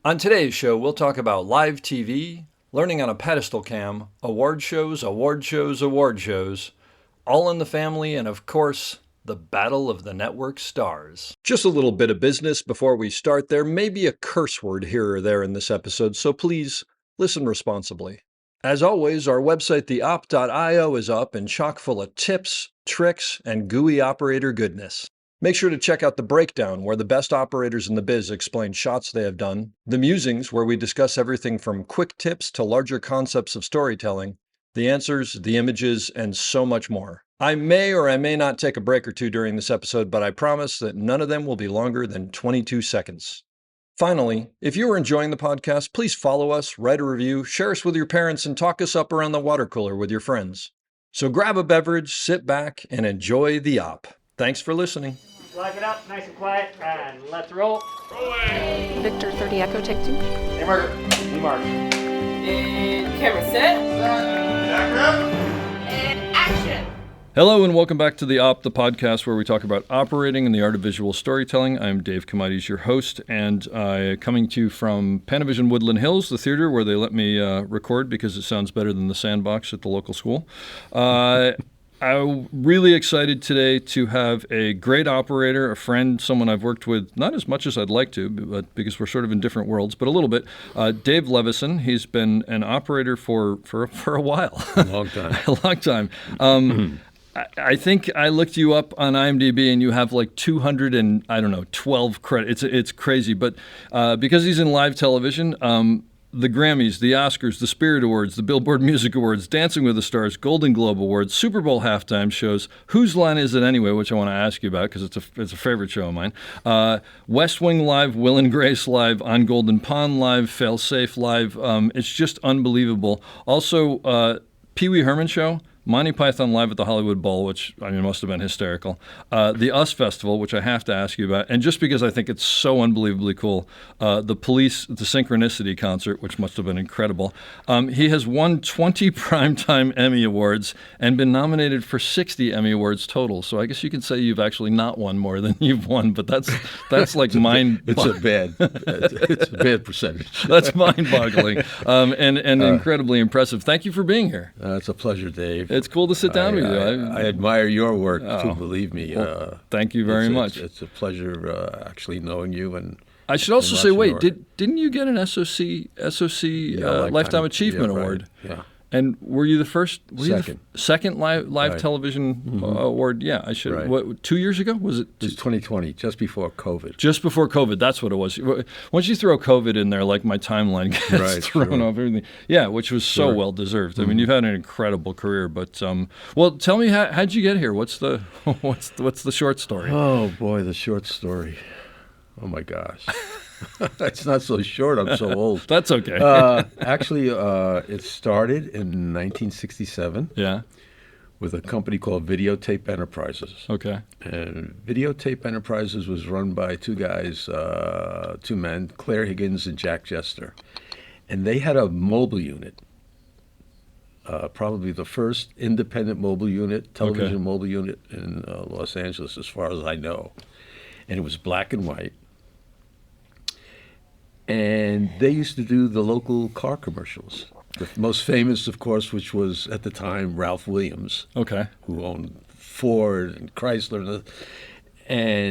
On today's show, we'll talk about live TV, learning on a pedestal cam, award shows, All in the Family, and of course, the Battle of the Network Stars. Just a little bit of business before we start. There may be a curse word here or there in this episode, so please listen responsibly. As always, our website, theop.io, is up and chock full of tips, tricks, and gooey operator goodness. Make sure to check out The Breakdown, where the best operators in the biz explain shots they have done, The Musings, where we discuss everything from quick tips to larger concepts of storytelling, the answers, the images, and so much more. I may or I may not take a break or two during this episode, but I promise that none of them will be longer than 22 seconds. Finally, if you are enjoying the podcast, please follow us, write a review, share us with your parents, and talk us up around the water cooler with your friends. So grab a beverage, sit back, and enjoy the op. Thanks for listening. Lock it up, nice and quiet, and let's roll. Rolling. Victor 30 Echo, take 2. Hey, Margaret. Hey, Mark. And camera set. And action. Hello and welcome back to The Op, the podcast where we talk about operating and the art of visual storytelling. I'm Dave Comides, your host, and coming to you from Panavision Woodland Hills, the theater where they let me record because it sounds better than the sandbox at the local school. I'm really excited today to have a great operator, a friend, someone I've worked with, not as much as I'd like to, but because we're sort of in different worlds, but a little bit. Dave Levisohn. He's been an operator for a while. A long time. A long time. I think I looked you up on IMDb and you have like 12 credits. It's crazy, but because he's in live television, the Grammys, the Oscars, the Spirit Awards, the Billboard Music Awards, Dancing with the Stars, Golden Globe Awards, Super Bowl halftime shows, Whose Line Is It Anyway, which I want to ask you about because it's a favorite show of mine, West Wing Live, Will and Grace Live, On Golden Pond Live, Fail Safe Live. It's just unbelievable. Also, Pee Wee Herman Show, Monty Python Live at the Hollywood Bowl, which, must have been hysterical. The US Festival, which I have to ask you about. And just because I think it's so unbelievably cool, the Police, the Synchronicity concert, which must have been incredible. He has won 20 Primetime Emmy Awards and been nominated for 60 Emmy Awards total. So I guess you could say you've actually not won more than you've won, but that's like It's a bad percentage. That's mind-boggling and incredibly impressive. Thank you for being here. It's a pleasure, Dave. It's cool to sit down with you. I admire your work, too, believe me. Well, thank you very much. It's a pleasure actually knowing you. And I should also say, wait, didn't you get an SOC Lifetime Achievement Award? Yeah. And were you the first? Second live television award? Yeah, I should. Right. What, 2 years ago? Was it? It was 2020, just before COVID. Just before COVID, that's what it was. Once you throw COVID in there, like my timeline gets thrown off everything. Yeah, which was so well deserved. Mm-hmm. I mean, you've had an incredible career, but well, tell me how'd you get here? What's the short story? Oh boy, the short story. Oh my gosh. It's not so short. I'm so old. That's okay. Actually, it started in 1967. Yeah. With a company called Videotape Enterprises. Okay. And Videotape Enterprises was run by two men, Claire Higgins and Jack Jester. And they had a mobile unit, probably the first independent mobile unit, television mobile unit in Los Angeles, as far as I know. And it was black and white. And they used to do the local car commercials. The most famous, of course, which was at the time Ralph Williams, who owned Ford and Chrysler.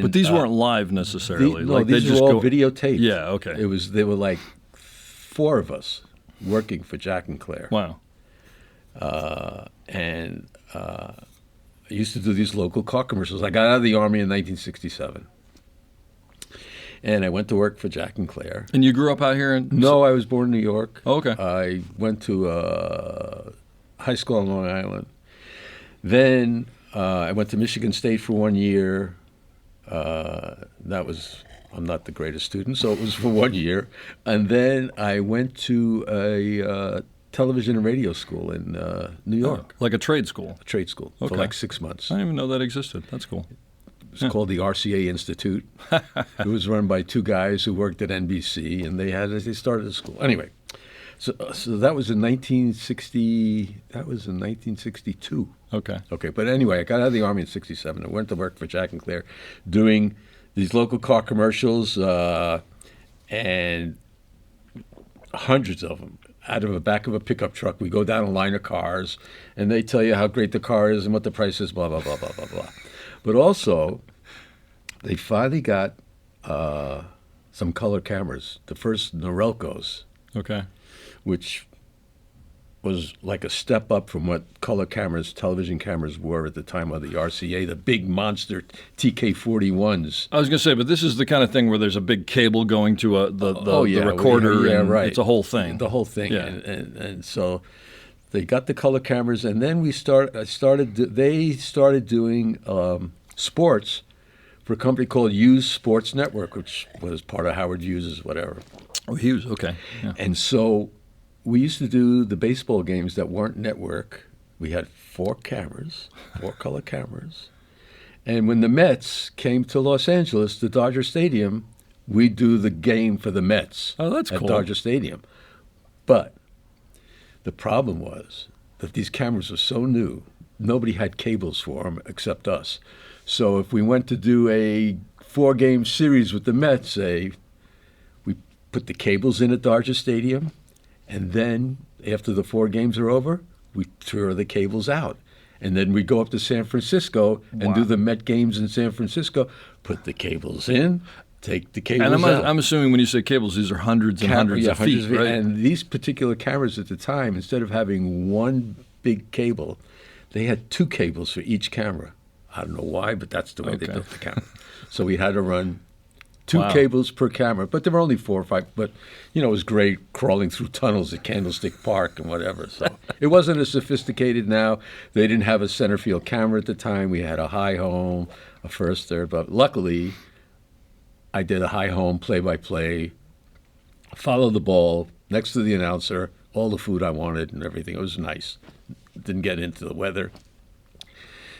But these weren't live necessarily. These were all videotaped. Yeah, okay. They were like four of us working for Jack and Claire. Wow. I used to do these local car commercials. I got out of the Army in 1967. And I went to work for Jack and Claire. And you grew up out here? No, I was born in New York. Oh, okay. I went to high school on Long Island. Then I went to Michigan State for 1 year. I'm not the greatest student, so it was for 1 year. And then I went to a television and radio school in New York. Like a trade school? A trade school for like 6 months. I didn't even know that existed. That's cool. It was called the RCA Institute. It was run by two guys who worked at NBC, and they started a school. Anyway, so that was in 1960. That was in 1962. Okay. But anyway, I got out of the Army in '67. I went to work for Jack and Claire, doing these local car commercials, and hundreds of them out of the back of a pickup truck. We go down a line of cars, and they tell you how great the car is and what the price is, blah, blah, blah, blah, blah, blah. But also, they finally got some color cameras, the first Norelcos, Okay. which was like a step up from what color cameras, television cameras were at the time of the RCA, the big monster TK41s. I was going to say, but this is the kind of thing where there's a big cable going to the yeah, recorder, yeah, and right. it's a whole thing. The whole thing. Yeah. And so they got the color cameras, and then they started doing sports for a company called Hughes Sports Network, which was part of Howard Hughes's whatever. Oh, Hughes, okay. Yeah. And so we used to do the baseball games that weren't network. We had 4 color cameras. And when the Mets came to Los Angeles, the Dodger Stadium, we'd do the game for the Mets Oh, that's at cool. Dodger Stadium. But the problem was that these cameras were so new, nobody had cables for them except us. So if we went to do a 4-game series with the Mets, say, we put the cables in at Dodger Stadium, and then after the 4 games are over, we throw the cables out. And then we go up to San Francisco and do the Met games in San Francisco, put the cables in, take the cables And out. I'm assuming when you say cables, these are hundreds and hundreds of feet, right? And these particular cameras at the time, instead of having one big cable, they had 2 cables for each camera. I don't know why, but that's the way they Okay. built the camera. So we had to run 2 Wow. cables per camera, but there were only 4 or 5. But, it was great crawling through tunnels at Candlestick Park and whatever. So it wasn't as sophisticated now. They didn't have a center field camera at the time. We had a high home, a first, third. But luckily, I did a high home play-by-play, follow the ball next to the announcer, all the food I wanted and everything. It was nice. Didn't get into the weather.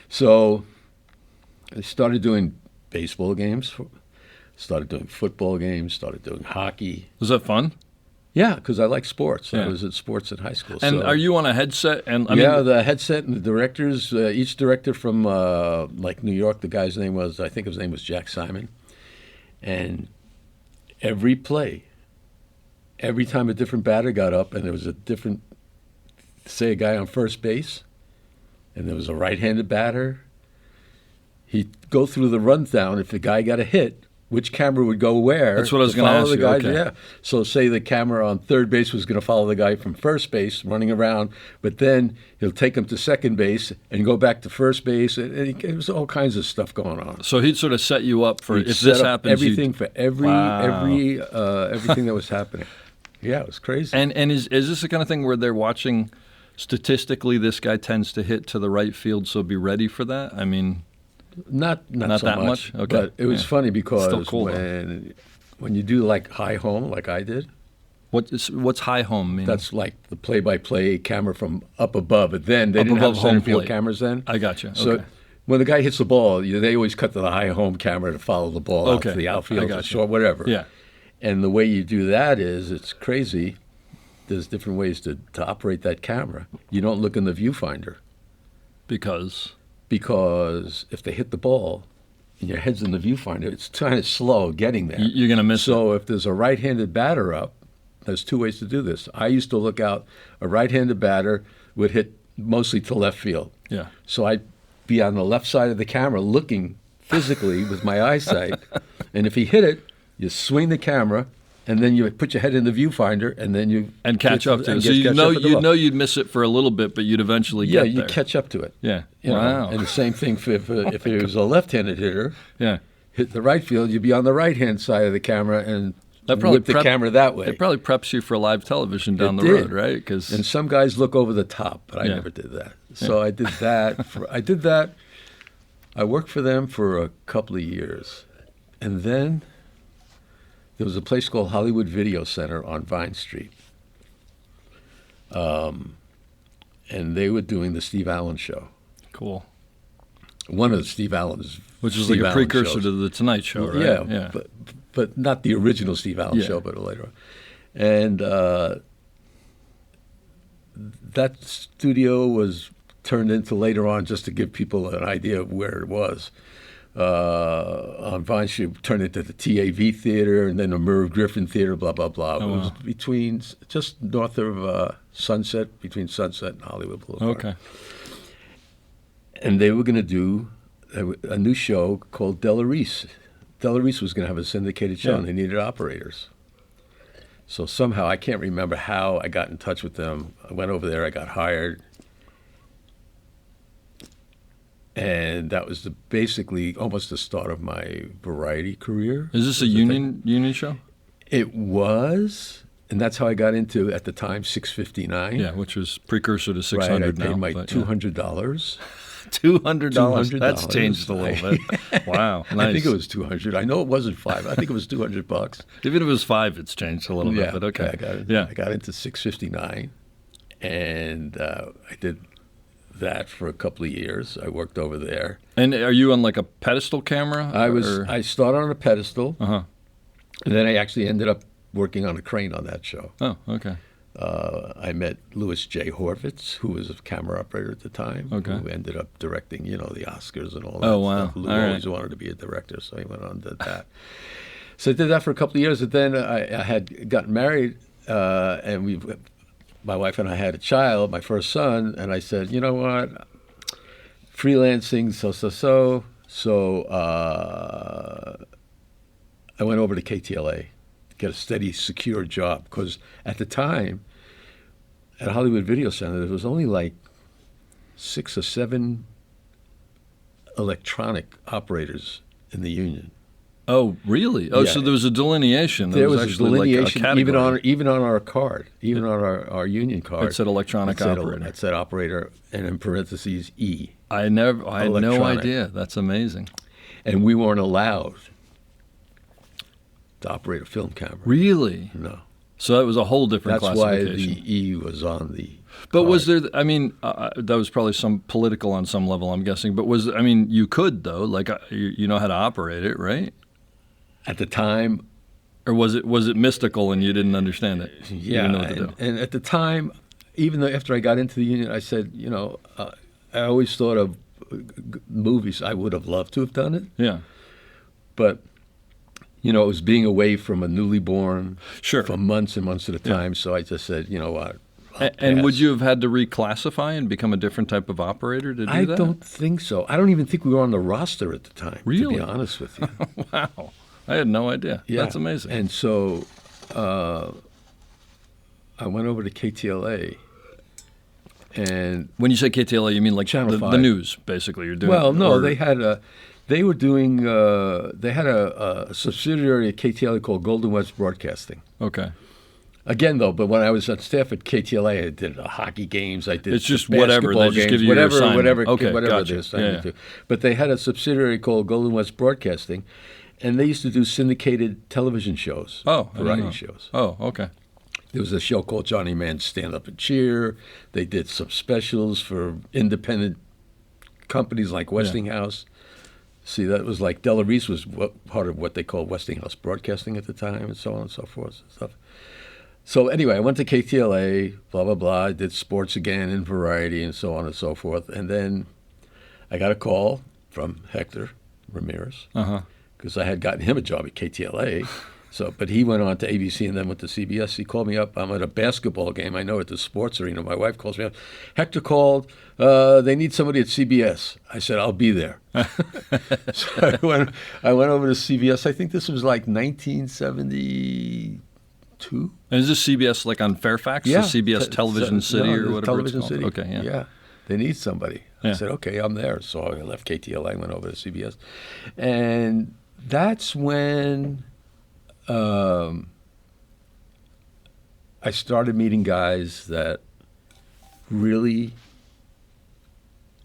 So I started doing baseball games, started doing football games, started doing hockey. Was that fun? Yeah, because I like sports. Yeah. I was at sports in high school. And so. are you on a headset? And I Yeah, mean, the headset and the directors, each director from like New York, the guy's name was, I think his name was Jack Simon. And every play, every time a different batter got up and there was a different, say a guy on first base, and there was a right-handed batter, he'd go through the rundown. If the guy got a hit, which camera would go where? That's what I was to gonna follow ask the you, guys. okay. Yeah. So say the camera on third base was going to follow the guy from first base running around, but then he'll take him to second base and go back to first base. And it was all kinds of stuff going on. so he'd sort of set you up for He'd if set this up happens. everything for Wow. everything that was happening. Yeah, it was crazy. And is this the kind of thing where they're watching statistically this guy tends to hit to the right field, so be ready for that? I mean, Not Not so that much. much? Okay. But it was Yeah. funny because Still cool, though. when you do like high home, like I did, what's high home mean? that's like the play-by-play camera from up above. But then they Up didn't have above center home field plate. cameras then. I got you. So Okay. when the guy hits the ball, they always cut to the high home camera to follow the ball out Okay. to the I outfield, got or you. short, whatever. Yeah. And the way you do that is, it's crazy. There's different ways to operate that camera. You don't look in the viewfinder Because because if they hit the ball and your head's in the viewfinder, it's kind of slow getting there. you're going to miss it. So if there's a right-handed batter up, there's 2 ways to do this. I used to look out. A right-handed batter would hit mostly to left field. Yeah. So I'd be on the left side of the camera looking physically with my eyesight. And if he hit it, you swing the camera, and then you put your head in the viewfinder, and then you And catch up to it. and So catch up with the you ball. know you'd miss it for a little bit, but you'd eventually Yeah, get you there. catch up to it. Yeah. You know, Wow. And the same thing if it was a left-handed hitter, Yeah. hit the right field, you'd be on the right-hand side of the camera and That probably whip the prep- camera that way. It probably preps you for live television down It the did. road, right? 'Cause And some guys look over the top, but I Yeah. never did that. So I did that. I worked for them for a couple of years. And then there was a place called Hollywood Video Center on Vine Street. And they were doing the Steve Allen show. cool. One of the Steve Allen's Which is Steve like a Allen precursor shows. to the Tonight Show, right? Yeah, but not the original Steve Allen Yeah. show, but later on. And that studio was turned into later on just to give people an idea of where it was. on Vine Street turned into the TAV Theater and then the Merv Griffin Theater, blah, blah, blah. Oh, it was wow. between, just north of Sunset, between Sunset and Hollywood Boulevard. Okay. And they were going to do a new show called Della Reese. Della Reese was going to have a syndicated show, Yeah. and they needed operators. So somehow, I can't remember how I got in touch with them. I went over there, I got hired. And that was basically almost the start of my variety career. Is this a union show? It was, and that's how I got into, at the time, 659. Yeah, which was precursor to 600 Right, I now. paid my but, $200. $200. That's $200. changed a little bit. Wow, nice. I think it was 200. I know it wasn't $5. I think it was $200. Even if it was $5, it's changed a little bit. But okay. I got into 659, and I did that for a couple of years. I worked over there. And are you on like a pedestal camera? I started on a pedestal, Uh-huh. and then I actually ended up working on a crane on that show. Oh, okay. I met Louis J. Horvitz, who was a camera operator at the time, Okay. who ended up directing, the Oscars and all that Oh, wow. stuff. Lou All right. always wanted to be a director, so he went on and did that. So I did that for a couple of years, and then I had gotten married, and my wife and I had a child, my first son, and I said, you know what, freelancing, so. So I went over to KTLA. Get a steady, secure job, because at the time, at Hollywood Video Center, there was only like 6 or 7 electronic operators in the union. Oh, really? Oh, Yeah. so there was a delineation. There was a actually like delineation, a even category. on our card, even on our union card. It said electronic operator. It said operator, and in parentheses E. I had no Electronic. idea. That's amazing. And we weren't allowed to operate a film camera. Really? No. So that was a whole different That's why classification. the E was on the. But was card. there? I mean, that was probably some political on some level, I'm guessing. But you could though, like you know how to operate it, right? At the time, Or was it mystical and you didn't understand it? You yeah, didn't know what to do. and at the time, even though after I got into the union, I said, I always thought of movies. I would have loved to have done it, Yeah. but it was being away from a newly born Sure. for months and months at a time. So I just said, you know what? I'll And would pass. you have had to reclassify and become a different type of operator to do I that? don't think so. I don't even think we were on the roster at the time. Really? To be honest with you. Wow. I had no idea. Yeah. That's amazing. And so I went over to KTLA, and when you say KTLA, you mean like Channel the 5. news, basically. You're doing. well, no, or- they had a subsidiary at KTLA called Golden West Broadcasting. Okay. Again, though, but when I was on staff at KTLA, I did hockey games. I did It's just whatever. basketball They just games, give you your assignment. whatever Okay, they gotcha. assigned me Yeah. to. But they had a subsidiary called Golden West Broadcasting, and they used to do syndicated television shows, Oh, I didn't variety know. shows. Oh, okay. There was a show called Johnny Mann's Stand Up and Cheer. They did some specials for independent companies like Westinghouse. See, that was like Della Reese was part of what they called Westinghouse Broadcasting at the time, and so on and so forth and stuff. So anyway, I went to KTLA, blah, blah, blah. I did sports again and variety and so on and so forth. And then I got a call from Hector Ramirez, Uh-huh. because I had gotten him a job at KTLA. But he went on to ABC and then went to CBS. He called me up. I'm at a basketball game. I know at the sports arena. My wife calls me up. Hector called. They need somebody at CBS. I said, I'll be there. So I went over to CBS. I think this was like 1972. And is this CBS like on Fairfax? Yeah. The CBS Television City no, or the whatever Television it's called? City. Okay, yeah. Yeah. They need somebody. Yeah. I said, okay, I'm there. So I left KTLA, went over to CBS. And that's when I started meeting guys that really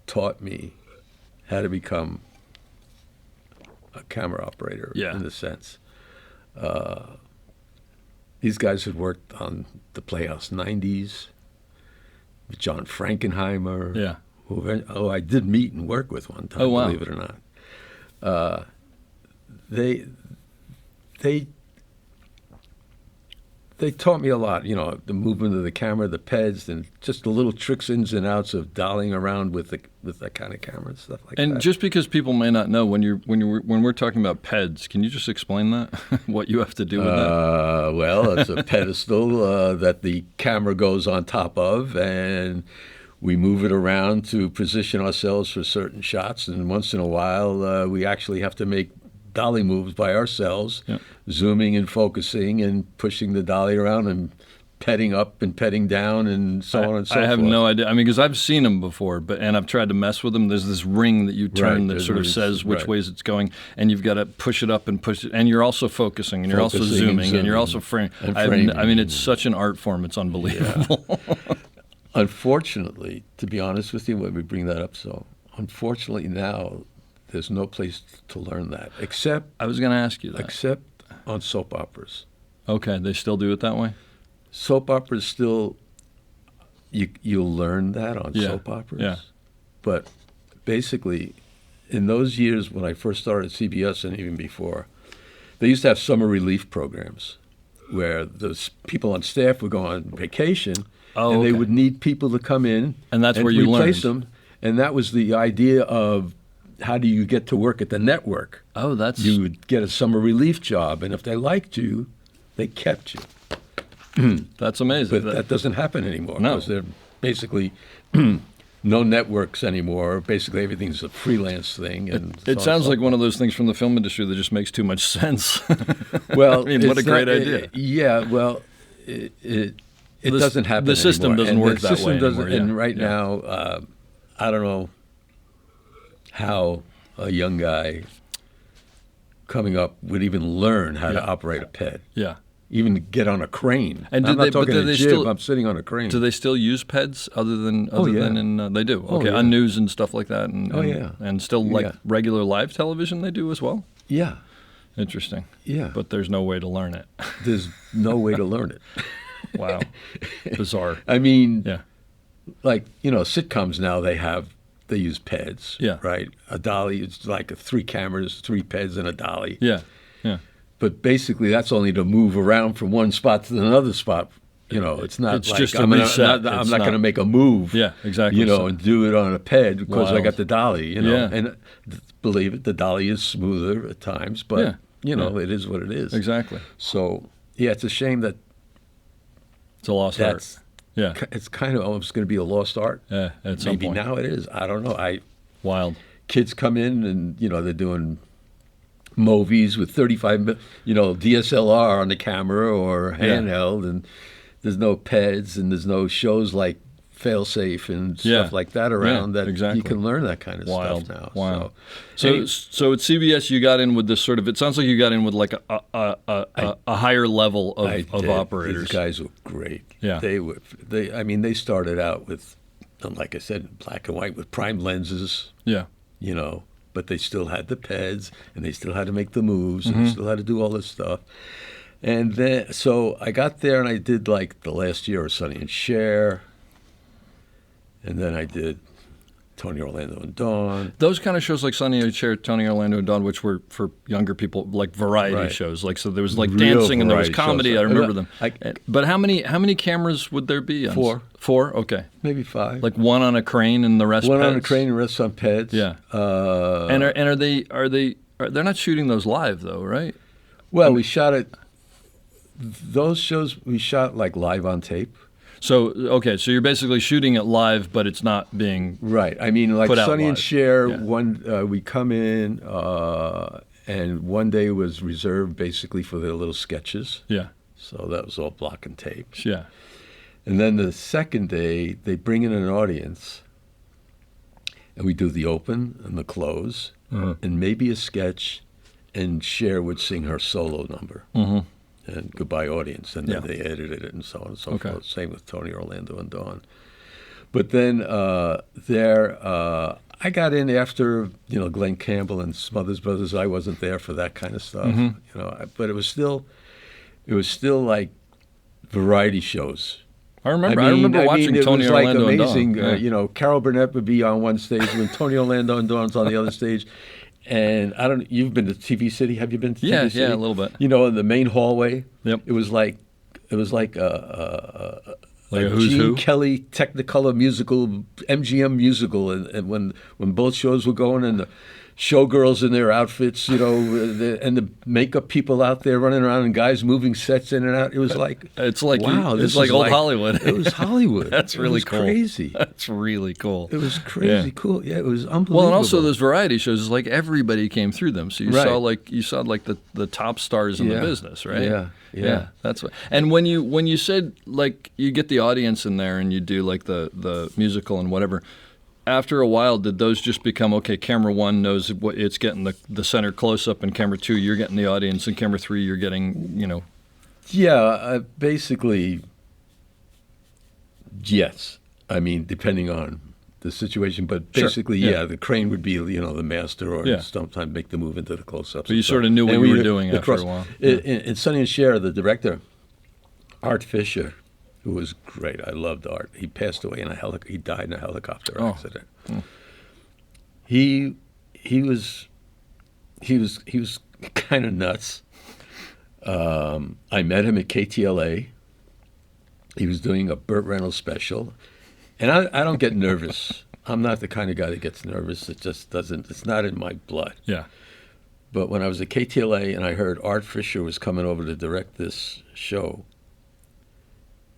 taught me how to become a camera operator, Yeah. in a sense. These guys had worked on the Playhouse 90s, with John Frankenheimer, Yeah. who I did meet and work with one time, Oh, wow. believe it or not. they taught me a lot. The movement of the camera, the peds, and just the little tricks, ins and outs of dollying around with that kind of camera and stuff like that. And just because people may not know, when we're talking about peds, can you just explain that? What you have to do with that? Well, it's a pedestal that the camera goes on top of, and we move it around to position ourselves for certain shots. And once in a while, we actually have to make dolly moves by ourselves, zooming and focusing and pushing the dolly around and petting up and petting down and so on and so forth. I have no idea. I mean, because I've seen them before, and I've tried to mess with them. There's this ring that you turn that sort of says which ways it's going, and you've got to push it up and push it, and you're also focusing, and you're also zooming, and you're also framing. I mean, it's such an art form. It's unbelievable. Yeah. Unfortunately, to be honest with you, when we bring that up, unfortunately now, there's no place to learn that except I was going to ask you that. Except on soap operas. Okay, they still do it that way? Soap operas still, you'll learn that on soap operas. Yeah. But basically, in those years when I first started CBS and even before, they used to have summer relief programs where the people on staff would go on vacation and they would need people to come in and that's where you replace learned. them. And that was the idea of how do you get to work at the network? Oh, that's... You would get a summer relief job, and if they liked you, they kept you. That's amazing. But that doesn't happen anymore. No. Because they're basically no networks anymore. Basically, everything's a freelance thing. And it sounds like one of those things from the film industry that just makes too much sense. Well, I mean, what a great idea. It doesn't happen The system anymore. doesn't work that way anymore. And right now, I don't know how a young guy coming up would even learn how to operate a ped. Yeah. Even get on a crane. And I'm not talking a jib, still, I'm sitting on a crane. Do they still use peds other than in they do? Oh, okay, yeah. on news and stuff like that. And, yeah. And still regular live television they do as well? Yeah. Interesting. Yeah. But there's no way to learn it. There's no way to learn it. Wow. Bizarre. I mean, Yeah. like, sitcoms now they use peds. Yeah. Right? A dolly is like 3 cameras, 3 peds, and a dolly. Yeah. Yeah. But basically, that's only to move around from one spot to another spot. It's not It's like just a I'm reset. not going to make a move. Yeah, exactly. And do it on a ped because I Wild. got the dolly. Yeah. And believe it, the dolly is smoother at times, but it is what it is. Exactly. So it's a shame that It's a lost art. Yeah. it's kind of almost going to be a lost art. Yeah. At some Maybe point. now it is. I don't know. Wild. Kids come in and they're doing movies with 35 DSLR on the camera or handheld, and there's no peds and there's no shows like Failsafe and stuff like that around that exactly. you can learn that kind of Wild. stuff now. Wow. So at CBS you got in with this sort of, it sounds like you got in with like a higher level of operators. These guys were great. Yeah. They started out with, like I said, black and white with prime lenses. Yeah. But they still had the peds, and they still had to make the moves, and they still had to do all this stuff. And then, so I got there, and I did like the last year of Sonny and Cher, and then I did Tony, Orlando, and Dawn. Those kind of shows like Sonny and Cher, Tony, Orlando, and Dawn, which were for younger people, like variety shows. Like, so there was like Real dancing and there was variety comedy. shows. I remember them. I- But how many cameras would there be? 4. 4? Okay. Maybe 5. Like one on a crane and the rest one peds? on a crane, and rest on peds. Yeah. They're not shooting those live though, right? Well, we shot it. Those shows we shot like live on tape. So you're basically shooting it live, but it's not being Right. I mean, like put out Sonny and live. Cher, Yeah. we come in, and one day was reserved basically for their little sketches. Yeah. So that was all block and tape. Yeah. And then the second day, they bring in an audience, and we do the open and the close, and maybe a sketch, and Cher would sing her solo number. And goodbye audience, and then they edited it and so on and so forth. Same with Tony, Orlando, and Dawn. But then I got in after Glenn Campbell and Smothers Brothers. I wasn't there for that kind of stuff, but it was still like variety shows. I remember watching Tony, it was like Orlando, amazing. and Dawn. Carol Burnett would be on one stage when Tony, Orlando, and Dawn's on the other stage. And you've been to TV City? Have you been to TV City? Yeah, a little bit. In the main hallway, Yep. it was like It was like Like a a who's Gene who? Kelly Technicolor musical, MGM musical, and when both shows were going, and the showgirls in their outfits, and the makeup people out there running around, and guys moving sets in and out. It was like It's like wow, it's this like is old Hollywood. It was Hollywood. That's really it was cool. Crazy. That's really cool. It was crazy cool. Yeah, it was unbelievable. Well, and also those variety shows, it's like everybody came through them. So you Right. saw the top stars in the Yeah. business, right? Yeah. That's what. And when you said like you get the audience in there and you do like the musical and whatever, after a while, did those just become okay? Camera one knows what it's getting the center close up, and camera two you're getting the audience, and camera three you're getting Yeah, basically, yes. I mean, depending on the situation, but Sure, basically, yeah. the crane would be, the master, or Yeah. sometimes make the move into the close-ups. But you sort of knew what you were doing after a while. In Sonny and Cher, the director, Art Fisher, who was great. I loved Art. He passed away he died in a helicopter accident. He was kind of nuts. I met him at KTLA. He was doing a Burt Reynolds special, and I don't get nervous. I'm not the kind of guy that gets nervous. It just doesn't. It's not in my blood. Yeah. But when I was at KTLA and I heard Art Fisher was coming over to direct this show,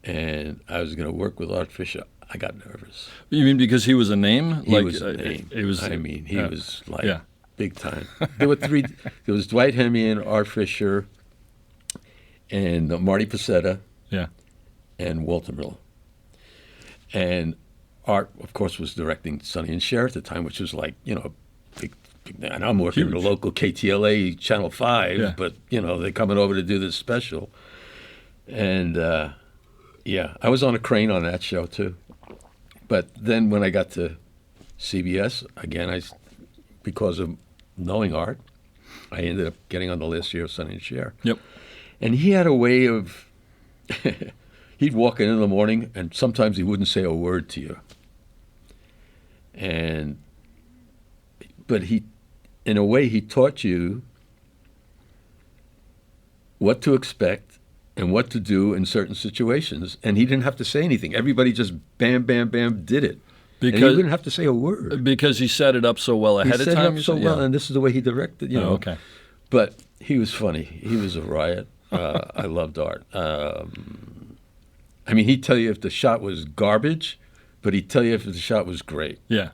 and I was going to work with Art Fisher, I got nervous. You mean because he was a name? He was a name. It was. He was like Yeah. big time. There were three. There was Dwight Hemian, Art Fisher, and Marty Pacetta, Yeah. and Walter Miller. And Art, of course, was directing Sonny and Cher at the time, which was like, big. And I'm working at Huge. the local KTLA Channel 5, Yeah. but, they're coming over to do this special. And, I was on a crane on that show, too. But then when I got to CBS, again, because of knowing Art, I ended up getting on the last year of Sonny and Cher. Yep. And he had a way of, he'd walk in the morning, and sometimes he wouldn't say a word to you. But in a way, he taught you what to expect and what to do in certain situations. And he didn't have to say anything. Everybody just bam, bam, bam did it. And he didn't have to say a word. Because he set it up so well ahead He of set time. it you up so said? well, Yeah. and this is the way he directed, Oh, okay. But he was funny. He was a riot. I loved Art. He'd tell you if the shot was garbage, but he'd tell you if the shot was great. Yeah.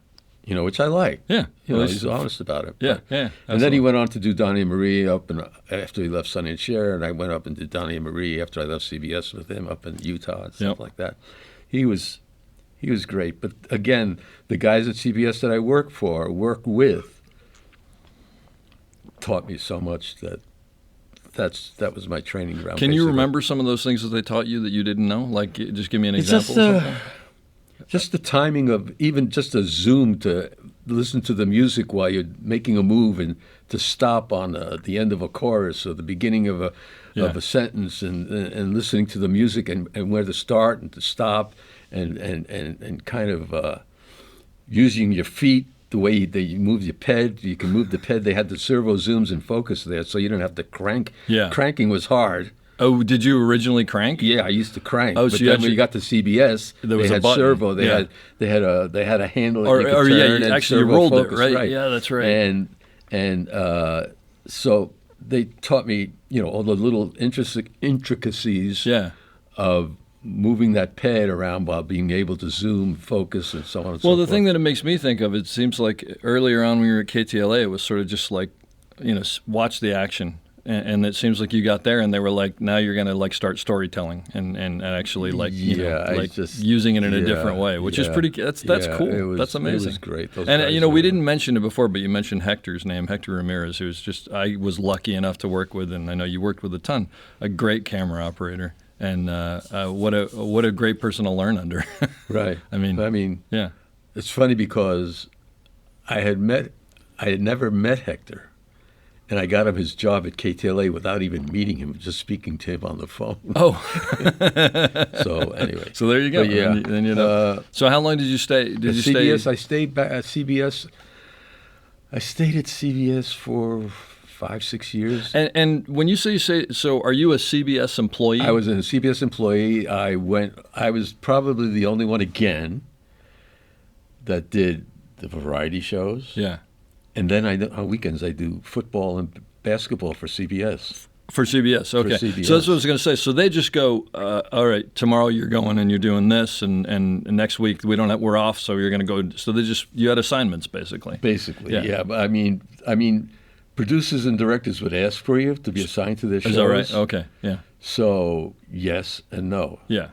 Which I like. Yeah. He's honest about it. Yeah. But- Yeah. And then he absolutely. went on to do Donnie and Marie after he left Sonny and Cher, and I went up and did Donnie and Marie after I left CBS with him up in Utah and stuff Yep. like that. He was great. But again, the guys at CBS that I work with, taught me so much that was my training ground. Can you basically. remember some of those things that they taught you that you didn't know? Like, just give me an It's example. just, of something. Just the timing of even just a zoom to listen to the music while you're making a move, and to stop on the end of a chorus or the beginning of a sentence, and listening to the music and where to start and to stop, and kind of using your feet the way that you move your ped. You can move the ped. They had the servo zooms and focus there, so you didn't have to crank. Yeah. Cranking was hard. Oh, did you originally crank? Yeah, I used to crank. Oh, but so you then when actually- you got to CBS, There was they a had button. servo. They Yeah. had a handle that Or- you could or, turn. yeah, you and actually servo rolled it, focus, right? Yeah, that's right. And so they taught me, all the little intricacies Yeah. of moving that pad around while being able to zoom, focus, and so on and so Well, forth. the thing that it makes me think of, it seems like earlier on when we were at KTLA, it was sort of just like, watch the action. And it seems like you got there and they were like, now you're going to like start storytelling and actually like, using it in a different way, which is pretty, that's cool. That's amazing. It was great. Those And, guys we were- didn't mention it before, but you mentioned Hector's name, Hector Ramirez, who was just, I was lucky enough to work with, and I know you worked with a ton, a great camera operator. And what a great person to learn under. Right. I mean, yeah. It's funny because I had never met Hector, and I got him his job at KTLA without even meeting him, just speaking to him on the phone. Oh. So anyway. So there you go. But yeah. Then you know. So how long did you stay? Did At you CBS, stay? I stayed back at CBS. I stayed at CBS for 5-6 years. And when you say, so are you a CBS employee? I was a CBS employee. I was probably the only one again that did the variety shows. Yeah. And then on weekends I do football and basketball for CBS. For CBS, okay. For CBS. So that's what I was going to say. So they just go, all right, tomorrow you're going and you're doing this, and next week we're off, so you're going to go. So you had assignments basically. Basically, Yeah. yeah. But I mean, producers and directors would ask for you to be assigned to their shows. Is that right? Okay, yeah. So yes and no. Yeah.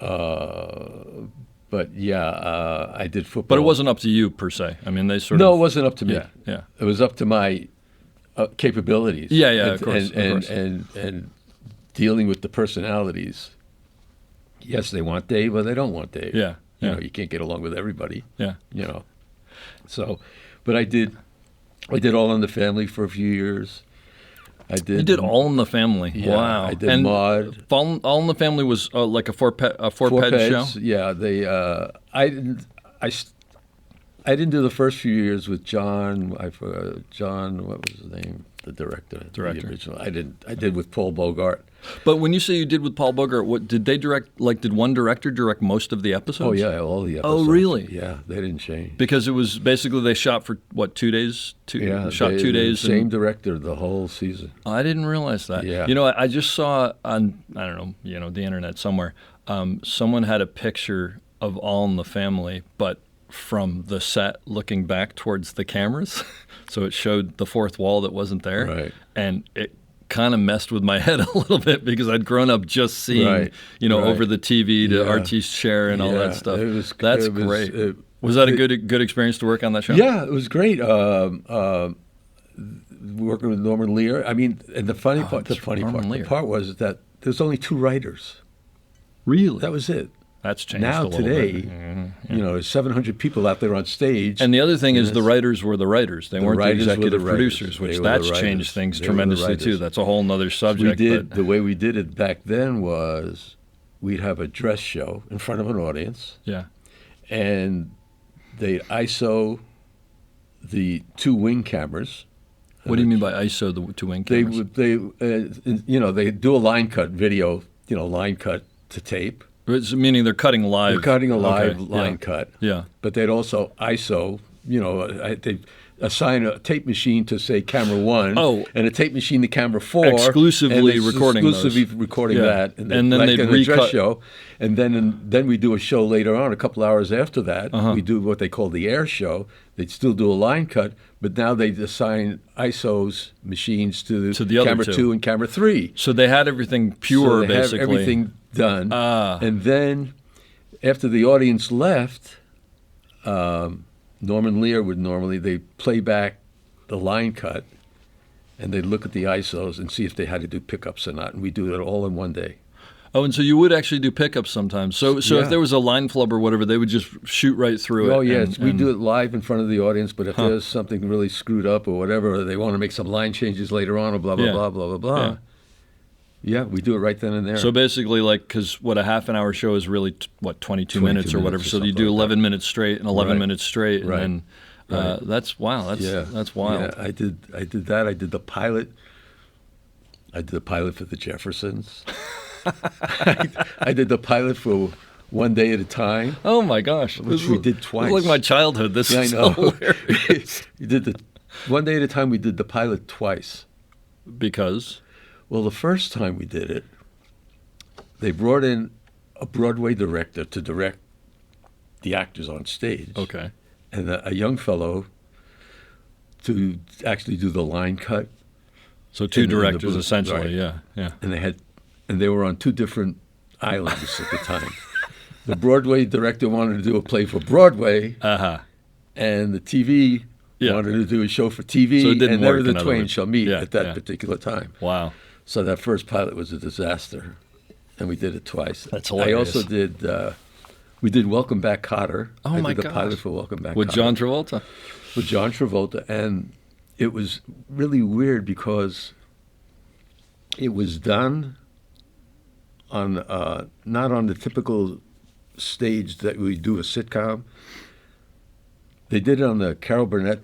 But yeah, I did football. But it wasn't up to you per se. I mean, they sort No, of. it wasn't up to me. Yeah. It was up to my capabilities. Yeah, and, of course. And dealing with the personalities. Yes, they want Dave, or they don't want Dave. Yeah. You know, you can't get along with everybody. Yeah. You know. So, but I did All in the Family for a few years. You did All in the Family. Yeah, Wow. I did and Maude. All in the Family was like a four ped show. Yeah, I didn't do the first few years with John. John, what was his name? The director. The original. I did with Paul Bogart. But when you say you did with Paul Bogart, what did they direct? Like, did one director direct most of the episodes? Oh yeah, all the episodes. Oh really? Yeah, they didn't change. Because it was basically they shot for what, 2 days? Shot 2 days. Same director the whole season. I didn't realize that. Yeah. You know, I just saw on, I don't know, the internet somewhere, someone had a picture of All in the Family, but from the set looking back towards the cameras. So it showed the fourth wall that wasn't there. Right. And it kind of messed with my head a little bit because I'd grown up just seeing, over the TV to Artie's chair and all that stuff. That's great. Was that a good experience to work on that show? Yeah, it was great. Working with Norman Lear. I mean, and the part was that there's only 2 writers. Really? That was it. That's changed now a little today, bit. Mm-hmm. there's 700 people out there on stage. And the other thing is the writers were the writers. They weren't the executive writers. producers, which that's changed things tremendously too. That's a whole other subject. The way we did it back then was we'd have a dress show in front of an audience. Yeah. And they'd ISO the 2 wing cameras. What do you mean by ISO the 2 wing cameras? They do a line cut video, line cut to tape. Meaning they're cutting live. They're cutting a live line cut. Yeah. But they'd also ISO, they'd assign a tape machine to, say, camera 1, and a tape machine to camera 4. Exclusively recording that. And then like they'd in a recut. dress show. And then we do a show later on, a couple hours after that. We do what they call the air show. They'd still do a line cut, but now they'd assign ISOs machines to the camera 2 and camera 3. So they had everything pure, so they basically. Have everything done. And then after the audience left, Norman Lear would they play back the line cut, and they'd look at the ISOs and see if they had to do pickups or not. And we do it all in one day. Oh, and so you would actually do pickups sometimes. So if there was a line flub or whatever, they would just shoot right through it. Oh, yes. We do it live in front of the audience, but if there's something really screwed up or whatever, or they want to make some line changes later on or blah, blah, blah, blah, blah, blah. Yeah, we do it right then and there. So basically, because a half an hour show is really, 22 minutes or whatever. So you do 11 minutes straight and 11 minutes straight. Right. And then that's wild. That's wild. Yeah, I did that. I did the pilot. I did the pilot for the Jeffersons. I did the pilot for One Day at a Time. Oh my gosh! Which we did twice. It's like my childhood. This is I know. hilarious. You did the One Day at a Time. We did the pilot twice. Because? Well, the first time we did it, they brought in a Broadway director to direct the actors on stage. Okay. And a young fellow to actually do the line cut. So 2 directors essentially. Right. Yeah. And they were on 2 different islands at the time. The Broadway director wanted to do a play for Broadway, and the TV wanted to do a show for TV, so it didn't and work, never the twain shall meet at that particular time. Wow. So that first pilot was a disaster, and we did it twice. That's hilarious. I also did, we did Welcome Back, Kotter. Oh, my I did the gosh. pilot for Welcome Back, With Kotter. John Travolta. With John Travolta, and it was really weird because it was done on not on the typical stage that we do a sitcom. They did it on the Carol Burnett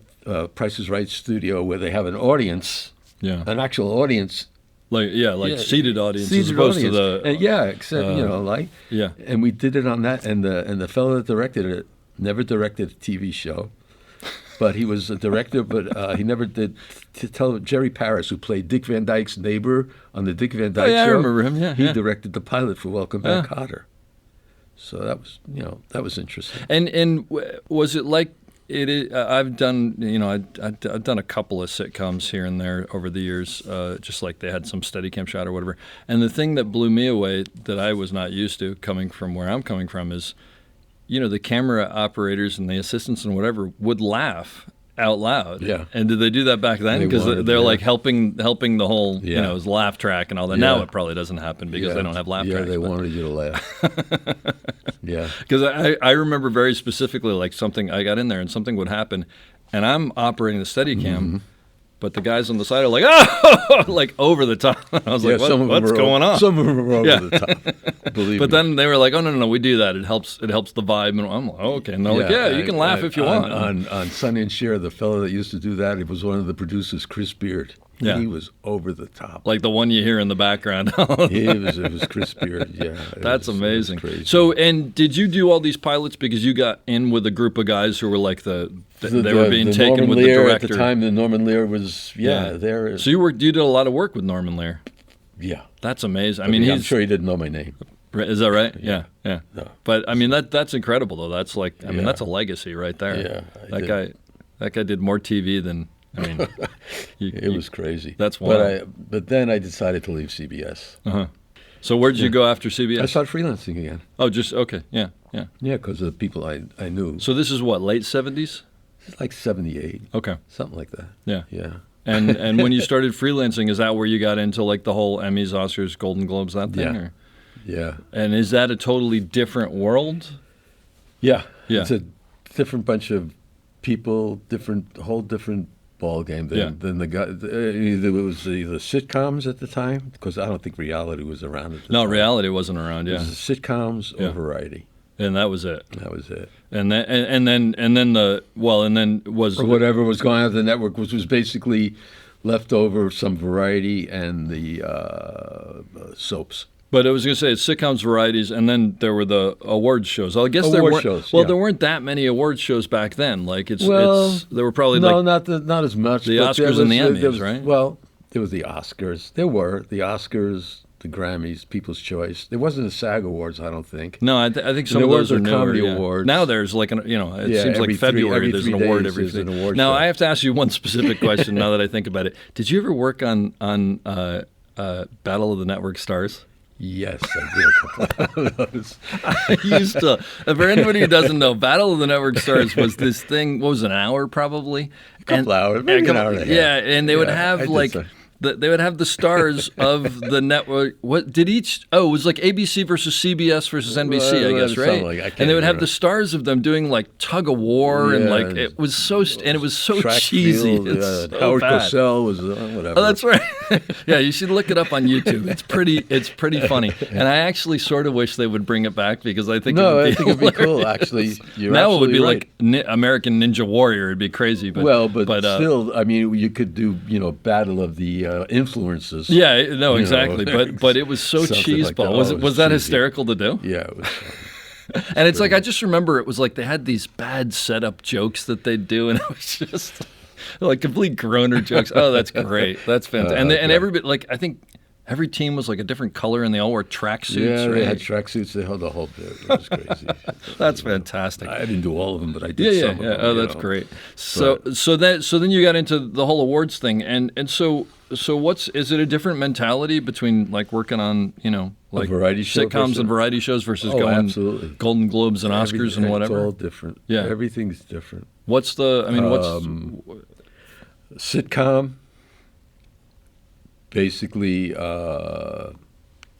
Price is Right studio, where they have an audience Yeah. an actual audience. Like seated audience as Seated opposed audience. to the Except yeah. and we did it on that, and the fellow that directed it never directed a TV show, but he was a director, but he never did. To tell Jerry Paris, who played Dick Van Dyke's neighbor on the Dick Van Dyke yeah, Show, I remember him. Yeah, he yeah. directed the pilot for Welcome Back, Kotter. So that was interesting. And was it like it is? I've done I've done a couple of sitcoms here and there over the years, just like they had some Steadicam shot or whatever. And the thing that blew me away that I was not used to, coming from where I'm coming from, is the camera operators and the assistants and whatever would laugh out loud. Yeah. And did they do that back then? Because they're like helping the whole laugh track and all that. Yeah. Now it probably doesn't happen because they don't have laugh tracks. Yeah, they wanted you to laugh. Yeah. Because I remember very specifically, like, something, I got in there and something would happen, and I'm operating the Steadicam, but the guys on the side are like, oh, like over the top. I was like, what's going on? Some of them were over the top. Believe me. But then they were like, oh, no, we do that. It helps the vibe. And I'm like, oh, okay. And they're like, you can laugh if you want. On Sonny and Cher, the fellow that used to do that, it was one of the producers, Chris Beard. Yeah. He was over the top. Like the one you hear in the background. It was Chris Beard, yeah. That's amazing. It was crazy. So, and did you do all these pilots because you got in with a group of guys who were like they were being taken Norman with Lear, the director? At the time, the Norman Lear was, there. So you did a lot of work with Norman Lear. Yeah. That's amazing. I mean, I'm sure he didn't know my name. Is that right? Yeah. No. But I mean, that's incredible though. That's like, I mean, that's a legacy right there. Yeah. That guy did more TV than, I mean, it was crazy. That's wild. But then I decided to leave CBS. So where did you go after CBS? I started freelancing again. Oh, just okay. Yeah. Yeah, because of the people I knew. So this is what, late 70s? It's like 78. Okay. Something like that. Yeah. Yeah. And when you started freelancing, is that where you got into like the whole Emmys, Oscars, Golden Globes, that thing? Yeah. Or? Yeah. And is that a totally different world? Yeah. Yeah. It's a different bunch of people, whole different ball game than the guy. It was the sitcoms at the time, because I don't think reality was around at the time. No, reality wasn't around. It Yeah. was the sitcoms or variety. And that was it. That was it. And then was Or whatever was going on at the network, which was basically left over some variety and the soaps. But I was going to say it's sitcoms, varieties, and then there were the awards shows. I guess there weren't that many awards shows back then. Like there were probably not as much. The Oscars and the Emmys, right? Well, there was the Oscars. There were the Oscars, the Grammys, People's Choice. There wasn't a SAG Awards, I don't think. No, I think some there of those are the newer. Comedy Yeah. Awards. Now there's like it seems like February there's an every award days every there's an award Now show. I have to ask you one specific question. Now that I think about it, did you ever work on Battle of the Network Stars? Yes, I did. I used to. For anybody who doesn't know, Battle of the Network Stars was this thing. What was it, an hour probably? A couple hours, maybe an hour and a half. Yeah, and they would have I did like. so. They would have the stars of the network. What did each? Oh, it was like ABC versus CBS versus NBC, I guess, right? And they would have the stars of them doing like tug of war and like it was so cheesy. Field, It's so Howard bad. Cosell was whatever. Oh, that's right. Yeah, you should look it up on YouTube. It's pretty funny. And I actually sort of wish they would bring it back because I think I it'd think it'd be cool. hilarious. Actually, you're now it would be right. like American Ninja Warrior. It'd be crazy. But still, I mean, you could do battle of the influences. Yeah, no, exactly. But it was so Something like cheeseball. that. Was that cheesy. hysterical to do? Yeah, it was funny. And it's like I just remember it was like they had these bad setup jokes that they'd do, and it was just like complete groaner jokes. Oh, that's great. That's fantastic. And everybody, like, I think every team was like a different color, and they all wore tracksuits. Yeah, right? they had tracksuits. They held the whole bit. It was crazy. That's fantastic. I didn't do all of them, but I did some of them. Oh, that's great. So then you got into the whole awards thing, and so is it a different mentality between like working on like variety show sitcoms and variety shows versus absolutely. Golden Globes and Oscars and whatever? It's all different. Yeah, everything's different. What's sitcom? Basically,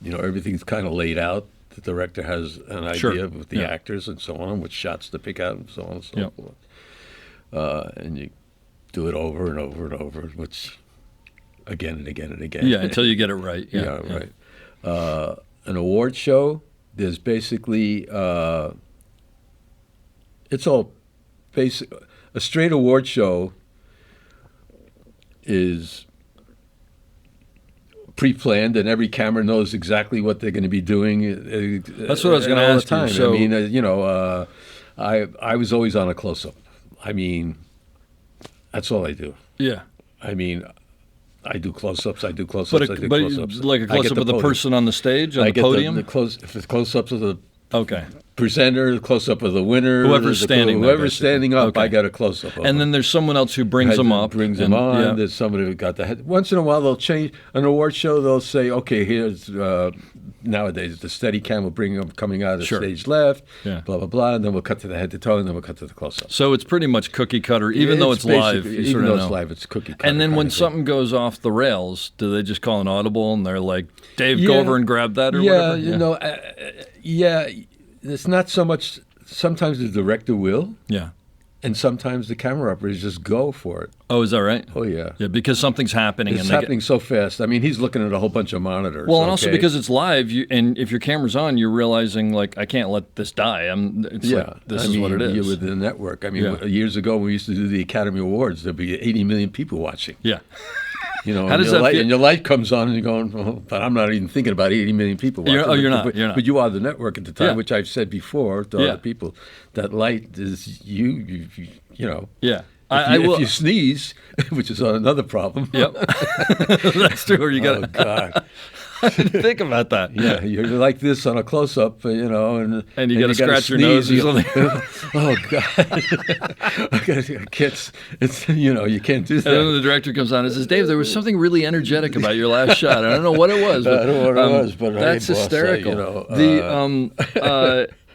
everything's kind of laid out. The director has an idea with the actors and so on, which shots to pick out and so on and so forth. And you do it over and over and over, which again and again and again. Yeah, until you get it right. Yeah, right. An award show, there's basically, it's all basic. A straight award show is pre-planned, and every camera knows exactly what they're going to be doing. That's what I was going to all the ask you. time. So, I mean, I was always on a close-up. I mean, that's all I do. yeah. I mean, I do close-ups. I do But, close-ups. I do close-ups. like a I get close-up of the podium. person on the stage, on I the get podium? if it's close-ups of the Okay. presenter, the close-up of the winner. Whoever's standing there, Whoever's basically. standing up, Okay. I got a close-up of And them. then there's someone else who brings them up. Brings them and- on. yeah. There's somebody who got the head. Once in a while, they'll change an award show. They'll say, "Okay, here's nowadays the steady cam will bring them coming out of the Sure. stage left." Yeah. Blah blah blah, and then we'll cut to the head to toe, and then we'll cut to the close-up. So it's pretty much cookie cutter, even though it's live. basically- You even sort of though know. it's live, it's cookie cutter. And then kind when of thing. something goes off the rails, do they just call an audible and they're like, "Dave, go Yeah. over and grab that" or yeah, whatever? you know, yeah, it's not so much. Sometimes the director will, Yeah. and sometimes the camera operators just go for it. Oh, is that right? Oh yeah. Yeah, because something's happening. It's and they happening so fast. I mean, he's looking at a whole bunch of monitors. Well, and also okay? because it's live, and if your camera's on, you're realizing like I can't let this die. It's yeah, like, this I is mean, what it You're is. with the network. I mean, Yeah. years ago when we used to do the Academy Awards, there'd be 80 million people watching. Yeah. You know, How and does your that light, feel? and your light comes on, and you're going, oh, but I'm not even thinking about 80 million people watching. You're not. But you are the network at the time, Yeah. which I've said before to Yeah. other people. That light is you know. Yeah. If you sneeze, which is another problem. Yep. That's true. Or you Oh got God. to think about that. Yeah, you're like this on a close-up, you know, And you gotta gotta scratch your nose or sneeze, something. Oh God! I can't. It's you can't do And then that. the director comes on and says, "Dave, there was something really energetic about your last shot. I don't know what it was. But, I don't know what it was, but hey, that's boss, hysterical."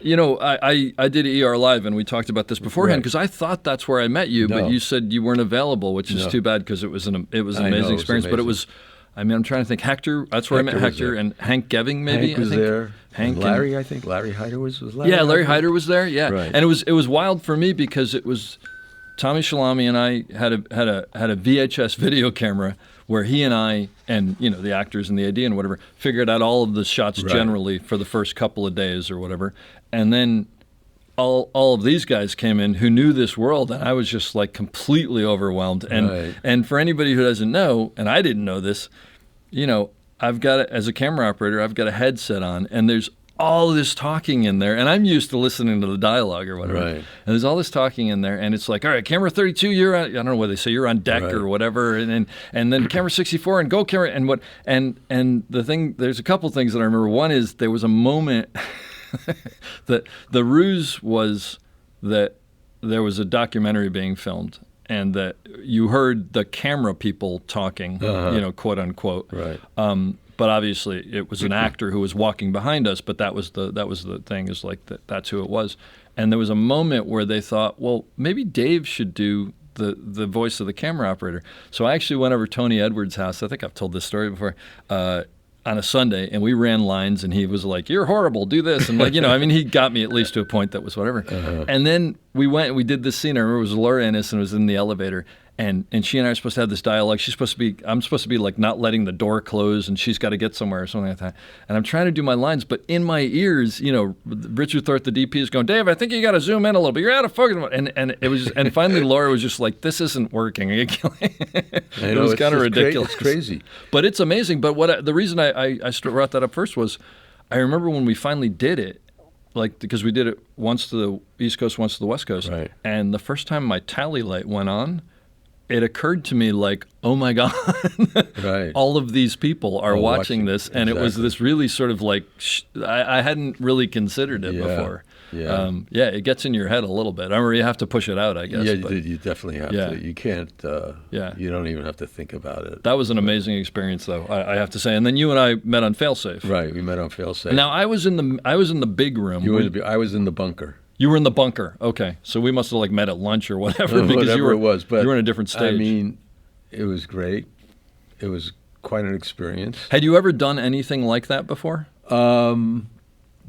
I did ER Live, and we talked about this beforehand Right. because I thought that's where I met you, No. but you said you weren't available, which is No. too bad because it was an I know, amazing it was experience. But it amazing. was, I mean, I'm trying to think. Hector, that's where I met Hector was Hector there. and Hank Geving, maybe. Hank was I think. there. Hank and- Larry, I think Larry Hyder was Larry. Yeah, Larry Hyder was there. Yeah, Right. and it was wild for me because it was Tommy Shalami and I had a VHS video camera where he and I and the actors and the AD and whatever figured out all of the shots Right. generally for the first couple of days or whatever, and then all of these guys came in who knew this world, and I was just like completely overwhelmed. And Right. and for anybody who doesn't know, and I didn't know this, I've got as a camera operator, I've got a headset on, and there's all this talking in there, and I'm used to listening to the dialogue or whatever. Right. And there's all this talking in there, and it's like, all right, camera 32, you're on. I don't know what they say, you're on deck Right. or whatever, and then camera 64, and go camera, and what, and the thing. There's a couple things that I remember. One is there was a moment that the ruse was that there was a documentary being filmed, and that you heard the camera people talking, quote unquote. Right. But obviously, it was an actor who was walking behind us. But that was the thing, is like that's who it was. And there was a moment where they thought, well, maybe Dave should do the voice of the camera operator. So I actually went over to Tony Edwards' house. I think I've told this story before. On a Sunday, and we ran lines, and he was like, "You're horrible. Do this," and he got me at least to a point that was whatever. And then we went and we did this scene. I remember it was Laura Innes, and it was in the elevator, and she and I are supposed to have this dialogue. I'm supposed to be like not letting the door close, and she's got to get somewhere or something like that. And I'm trying to do my lines, but in my ears, Richard Thorpe, the DP, is going, "Dave, I think you got to zoom in a little bit. You're out of focus." And it was, and finally Laura was just like, "This isn't working." It was kind of ridiculous. It's crazy. But it's amazing. But the reason I brought that up first was I remember when we finally did it, because we did it once to the East Coast, once to the West Coast. Right. And the first time my tally light went on, it occurred to me like, oh my God, Right. all of these people are watching watching. this. And it was Exactly. this really sort of like, I hadn't really considered it Yeah. before. Yeah. It gets in your head a little bit. I mean, you have to push it out, I guess. Yeah, but you definitely have Yeah. to. You can't. Yeah. You don't even have to think about it. that was an amazing experience, though, I have to say. And then you and I met on Failsafe. Right. We met on Failsafe. Now I was in the big room. I was in the bunker. You were in the bunker. Okay, so we must have met at lunch or whatever because Whatever you were it was, but you were in a different stage. I mean, it was great. It was quite an experience. had you ever done anything like that before?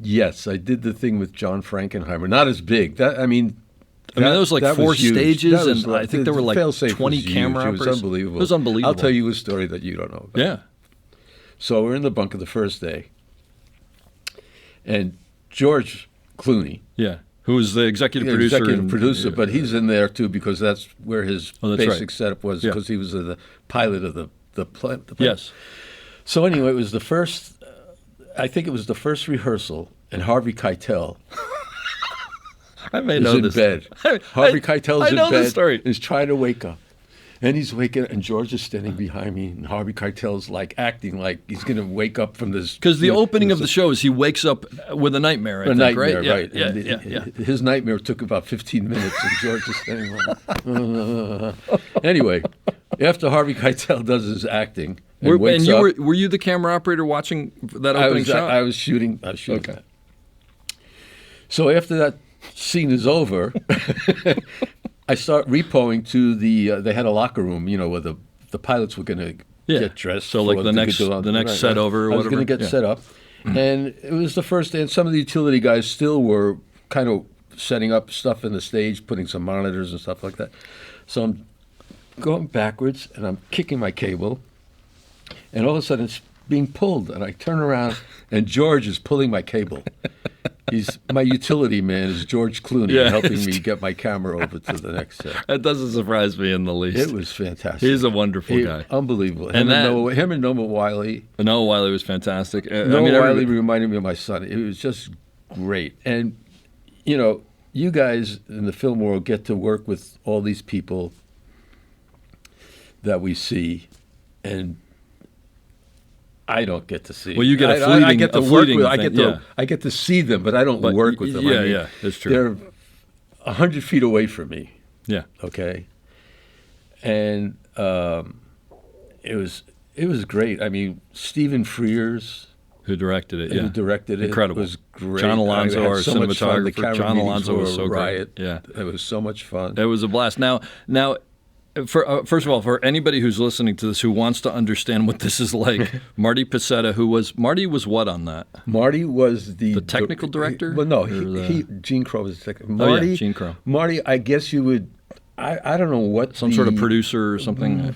Yes, I did the thing with John Frankenheimer. Not as big. That was like that 4 huge. stages, That was and I think there were like Failsafe 20 was huge. camera It was operators. unbelievable. It was unbelievable. I'll tell you a story that you don't know about. Yeah. So we're in the bunker the first day, and George Clooney, Yeah. Who was the executive producer? executive producer, but he's in there too because that's where his Oh, that's basic right. setup was Yeah. because he was the pilot of the plane. Yes. So anyway, it was the first. I think it was the first rehearsal, and Harvey Keitel I may is know in this. bed. Harvey Keitel's I in know bed. this story. Is trying to wake up. And he's waking, and George is standing behind me, and Harvey Keitel's like acting like he's going to wake up from this. Because the opening of the show is he wakes up with a nightmare, I think, nightmare, right? Yeah, right? Yeah, And yeah. His nightmare took about 15 minutes, and George is standing like. Anyway, after Harvey Keitel does his acting and wakes you up, were you the camera operator watching that opening shot? I was shooting. Okay. Okay. So after that scene is over, I start repoing to the. They had a locker room, where the pilots were going to get dressed. So like for the to next go on- the next right, set right. over or I was whatever. going to get Yeah. set up, and it was the first day. And some of the utility guys still were kind of setting up stuff in the stage, putting some monitors and stuff like that. So I'm going backwards, and I'm kicking my cable, and all of a sudden it's being pulled, and I turn around, and George is pulling my cable. He's my utility man is George Clooney, Yeah. helping me get my camera over to the next set. That doesn't surprise me in the least. It was fantastic. He's a wonderful guy. Unbelievable. And Him and Noah Wiley. Noah Wiley was fantastic. Noah Wiley everybody- reminded me of my son. It was just great. And, you guys in the film world get to work with all these people that we see, and I don't get to see. Well, you get a I fleeting- get to a work fleeting with. thing, I get to see them, but I don't But work with them. yeah, I mean, yeah, that's true. They're 100 feet away from me. Yeah. Okay. And it was great. I mean, Stephen Frears, Who directed it? Yeah. who directed it, Incredible. was great. John Alonso, I had our so much fun. The cinematographer. camera John meetings Alonso were was so a great. riot. Yeah. It was so much fun. It was a blast. Now, first of all, for anybody who's listening to this who wants to understand what this is like, Marty Pacetta, Marty was what on that? Marty was the technical director? Well, no, Or Gene Crow was the technical. Oh, yeah, Marty, Gene Crow. Marty, I guess you would. I don't know what Some sort of producer or something?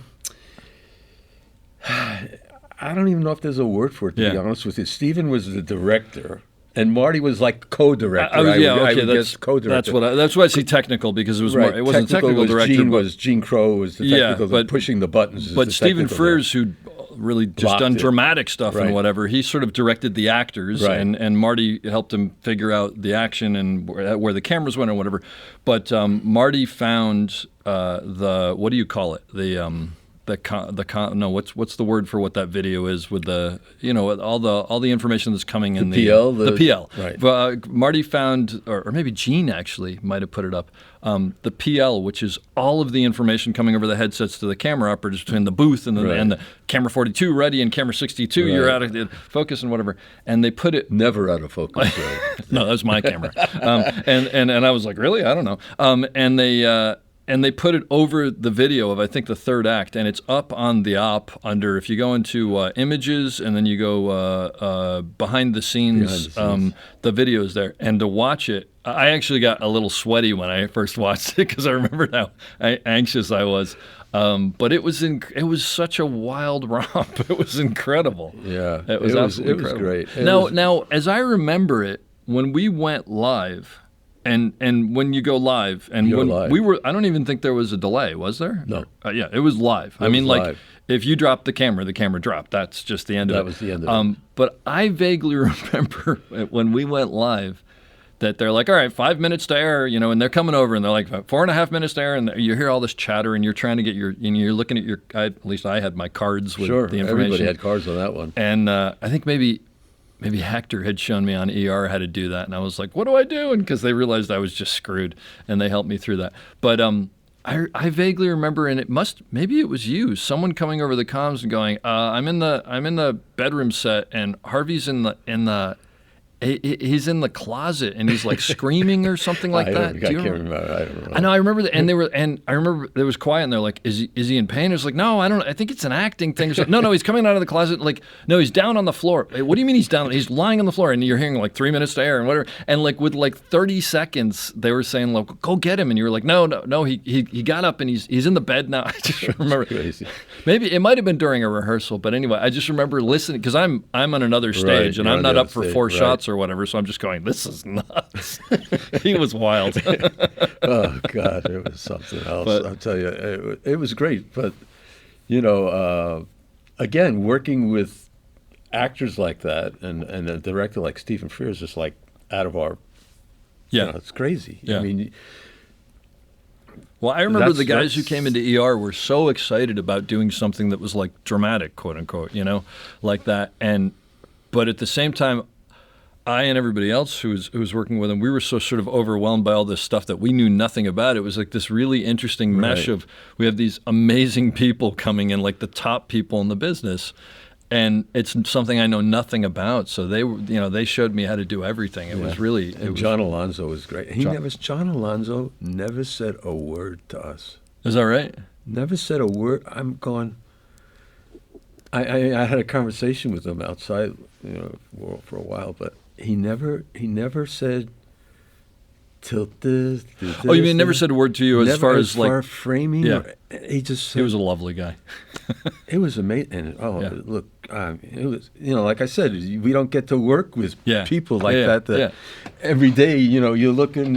I don't even know if there's a word for it, to be Yeah. honest with you. Stephen was the director, and Marty was like co-director. I would guess that's co-director. that's why I see technical, because it was Right. more, it wasn't technical was director. Gene, but- was Gene Crow was the Yeah, technical, but- pushing the buttons. is But the Stephen technical Frears, who really just Blocked done it. dramatic stuff Right. and whatever, he sort of directed the actors, Right. and Marty helped him figure out the action and where the cameras went or whatever. But Marty found what do you call it? What's the word for what that video is with the all the information that's coming in The PL, the PL. right. Marty found, or maybe Gene actually might have put it up, the PL, which is all of the information coming over the headsets to the camera operators between the booth and Right. and the camera 42 ready and camera 62, you're out of focus and whatever. And they put it. Never out of focus. Right? No, that was my camera. And I was like, really? I don't know. And they put it over the video of, I think, the third act, and it's up on the op under, if you go into images and then you go behind the scenes, the video is there. And to watch it, I actually got a little sweaty when I first watched it because I remembered how anxious I was. But it was such a wild romp. It was incredible. Yeah, it was absolutely it was incredible. great. Now, as I remember it, when we went live. And when you go live, and You're when live. we were, I don't even think there was a delay, was there? No. Yeah, it was live. I was mean, like, live. if you dropped the camera dropped. That's just the end of it. That was the end of it. But I vaguely remember when we went live that they're like, all right, 5 minutes to air, and they're coming over, and they're like 4.5 minutes to air, and you hear all this chatter, and you're trying to get you're looking at your, at least I had my cards with Sure, the information. everybody had cards on that one. And I think maybe Hector had shown me on ER how to do that, and I was like, what do I do? And because they realized I was just screwed, and they helped me through that. But I vaguely remember, and maybe it was you, someone coming over the comms and going, I'm in the bedroom set, and Harvey's in the he's in the closet, and he's like screaming or something like that. I can't remember. I don't know. I know. I remember that, and I remember it was quiet, and they're like, "Is he in pain?" I was like, "No, I don't. I think it's an acting thing." No, he's coming out of the closet. Like, no, he's down on the floor. What do you mean he's down? He's lying on the floor, and you're hearing like 3 minutes to air and whatever. And like with like 30 seconds, they were saying, "Like, go get him," and you were like, "No." He got up and he's in the bed now. I just remember. Crazy. Maybe it might have been during a rehearsal, but anyway, I just remember listening because I'm on another stage and you're I'm on not the up other for stage, 4 right. shots or whatever, so I'm just going, this is nuts. He was wild. Oh God, it was something else. But- I'll tell you, it was great. But again, working with actors like that, and a director like Stephen Frears is just like out of our. Yeah, it's crazy. Yeah. I mean, well, I remember the that's- guys who came into ER were so excited about doing something that was like dramatic, quote unquote, like that. But at the same time, I and everybody else who was working with them, we were so sort of overwhelmed by all this stuff that we knew nothing about. It was like this really interesting mesh of, we have these amazing people coming in, like the top people in the business, and it's something I know nothing about. So they showed me how to do everything. It was really. John Alonzo was great. John Alonzo never said a word to us. Is that right? Never said a word. I'm going. I had a conversation with him outside, for a while, but he never said. Tilt this. Oh, you mean never said a word to you as far as like framing? Yeah. He just said, he was a lovely guy. It was amazing. And look, it was, like I said, we don't get to work with people like that every day. You're looking,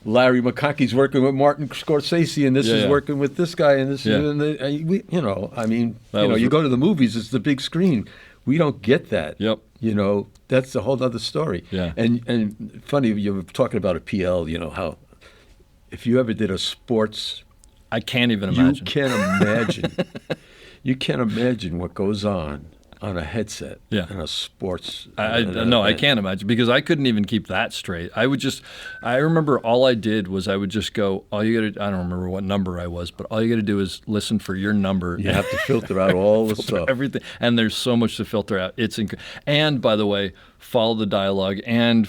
Larry McConkey's working with Martin Scorsese, and this is working with this guy, and this, you go to the movies, it's the big screen. We don't get that. Yep. That's a whole other story. Yeah. And funny, you were talking about a PL, how if you ever did a sports, I can't even imagine. You can't imagine what goes on a headset in a sports. I can't imagine, because I couldn't even keep that straight. I remember all I did was I would just go, I don't remember what number I was, but all you got to do is listen for your number. You have to filter out all the stuff. Everything. And there's so much to filter out. And by the way, follow the dialogue and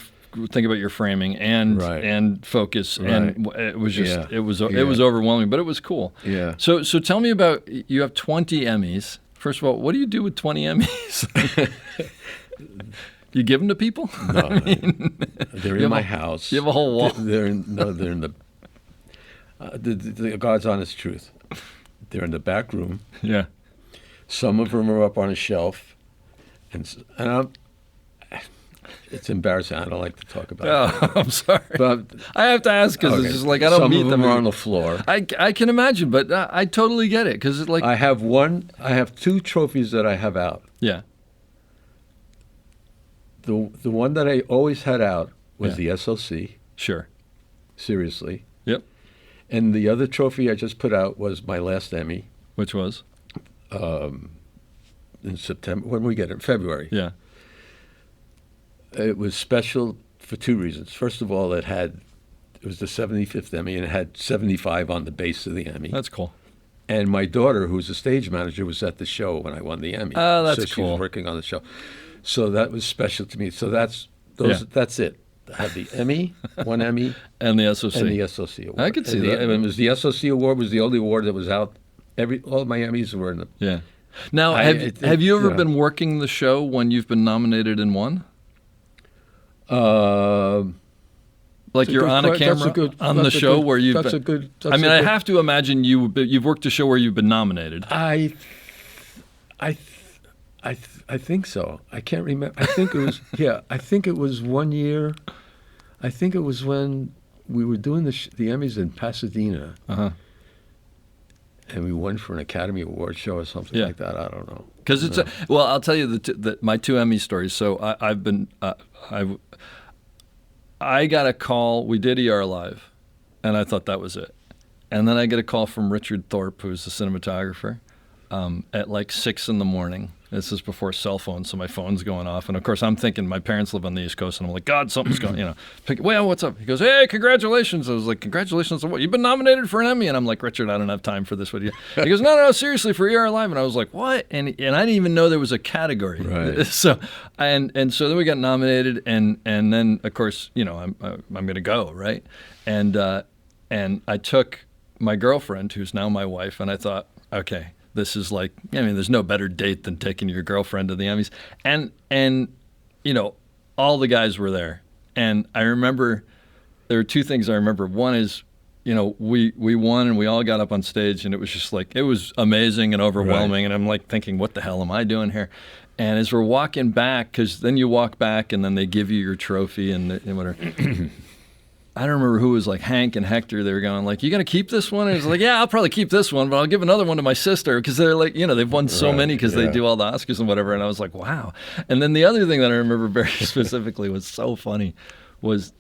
think about your framing and focus. Right. And it was just, it was overwhelming, but it was cool. Yeah. So tell me about, you have 20 Emmys. First of all, what do you do with 20 Emmys? You give them to people? No, they're in my house. You have a whole wall. They're in the God's honest truth. They're in the back room. Yeah. Some of them are up on a shelf, and it's embarrassing. I don't like to talk about it. I'm sorry. But I have to ask, because it's just like I don't meet them. Some of them are on the floor. I can imagine, but I totally get it, because it's like I have two trophies that I have out. Yeah. The one that I always had out was the SOC. Sure. Seriously. Yep. And the other trophy I just put out was my last Emmy. Which was? In September. When we get it? February. Yeah. It was special for two reasons. First of all, it was the 75th Emmy, and it had 75 on the base of the Emmy. That's cool. And my daughter, who's a stage manager, was at the show when I won the Emmy. Oh, that's cool. So she was working on the show. So that was special to me. So that's it. I had the Emmy, one Emmy, and the SOC. And the SOC award. I could see that. And it was the SOC award was the only award that was out. All my Emmys were in the. Yeah. Now, have you ever been working the show when you've been nominated and won? Like you're on a camera on the show where you've been. I have to imagine you've worked a show where you've been nominated. I think so. I can't remember. I think it was I think it was one year. I think it was when we were doing the Emmys in Pasadena. Uh-huh. And we won for an Academy Award show or something like that. I don't know. Because it's I'll tell you my two Emmy stories. So I got a call. We did ER Live, and I thought that was it. And then I get a call from Richard Thorpe, who's the cinematographer, at like 6 a.m. This is before cell phones, so my phone's going off. And of course, I'm thinking my parents live on the East Coast, and I'm like, God, something's going. Well, what's up? He goes, hey, congratulations. I was like, congratulations on what? You've been nominated for an Emmy. And I'm like, Richard, I don't have time for this. What do you? He goes, no, seriously, for ER Live. And I was like, what? And I didn't even know there was a category. Right. So and so then we got nominated, and then of course, I'm going to go, right? And I took my girlfriend, who's now my wife, and I thought, okay. This is like, there's no better date than taking your girlfriend to the Emmys. And all the guys were there. And I remember, there were two things I remember. One is, we won and we all got up on stage, and it was just like, it was amazing and overwhelming. Right. And I'm like thinking, what the hell am I doing here? And as we're walking back, because then you walk back and then they give you your trophy and whatever. I don't remember who was like Hank and Hector. They were going like, "You gonna keep this one?" And it's like, "Yeah, I'll probably keep this one, but I'll give another one to my sister," because they're like, they've won so many because they do all the Oscars and whatever. And I was like, wow. And then the other thing that I remember very specifically was so funny was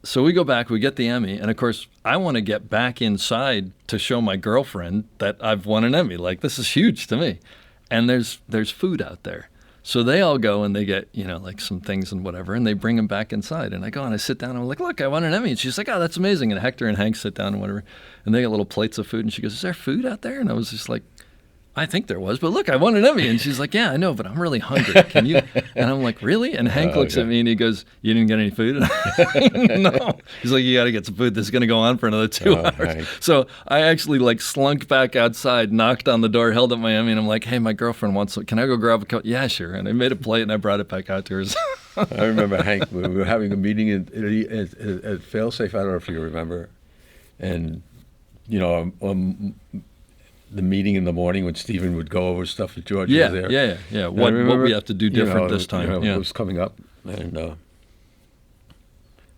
so we go back, we get the Emmy, and of course I want to get back inside to show my girlfriend that I've won an Emmy. Like, this is huge to me. And there's food out there. So they all go and they get, like some things and whatever, and they bring them back inside. And I go and I sit down and I'm like, "Look, I won an Emmy." And she's like, "Oh, that's amazing." And Hector and Hank sit down and whatever, and they get little plates of food. And she goes, "Is there food out there?" And I was just like, "I think there was, but look, I won an Emmy." And she's like, "Yeah, I know, but I'm really hungry. Can you?" And I'm like, "Really?" And Hank looks at me and he goes, "You didn't get any food?" No. He's like, "You got to get some food. This is going to go on for another 2 hours." Hank. So I actually like slunk back outside, knocked on the door, held up my Emmy, and I'm like, "Hey, my girlfriend wants some. Can I go grab a cup?" "Yeah, sure." And I made a plate and I brought it back out to her. I remember, Hank, we were having a meeting at Failsafe. I don't know if you remember. And, the meeting in the morning when Stephen would go over stuff that George was there. Yeah. What we have to do different this time. What was coming up. And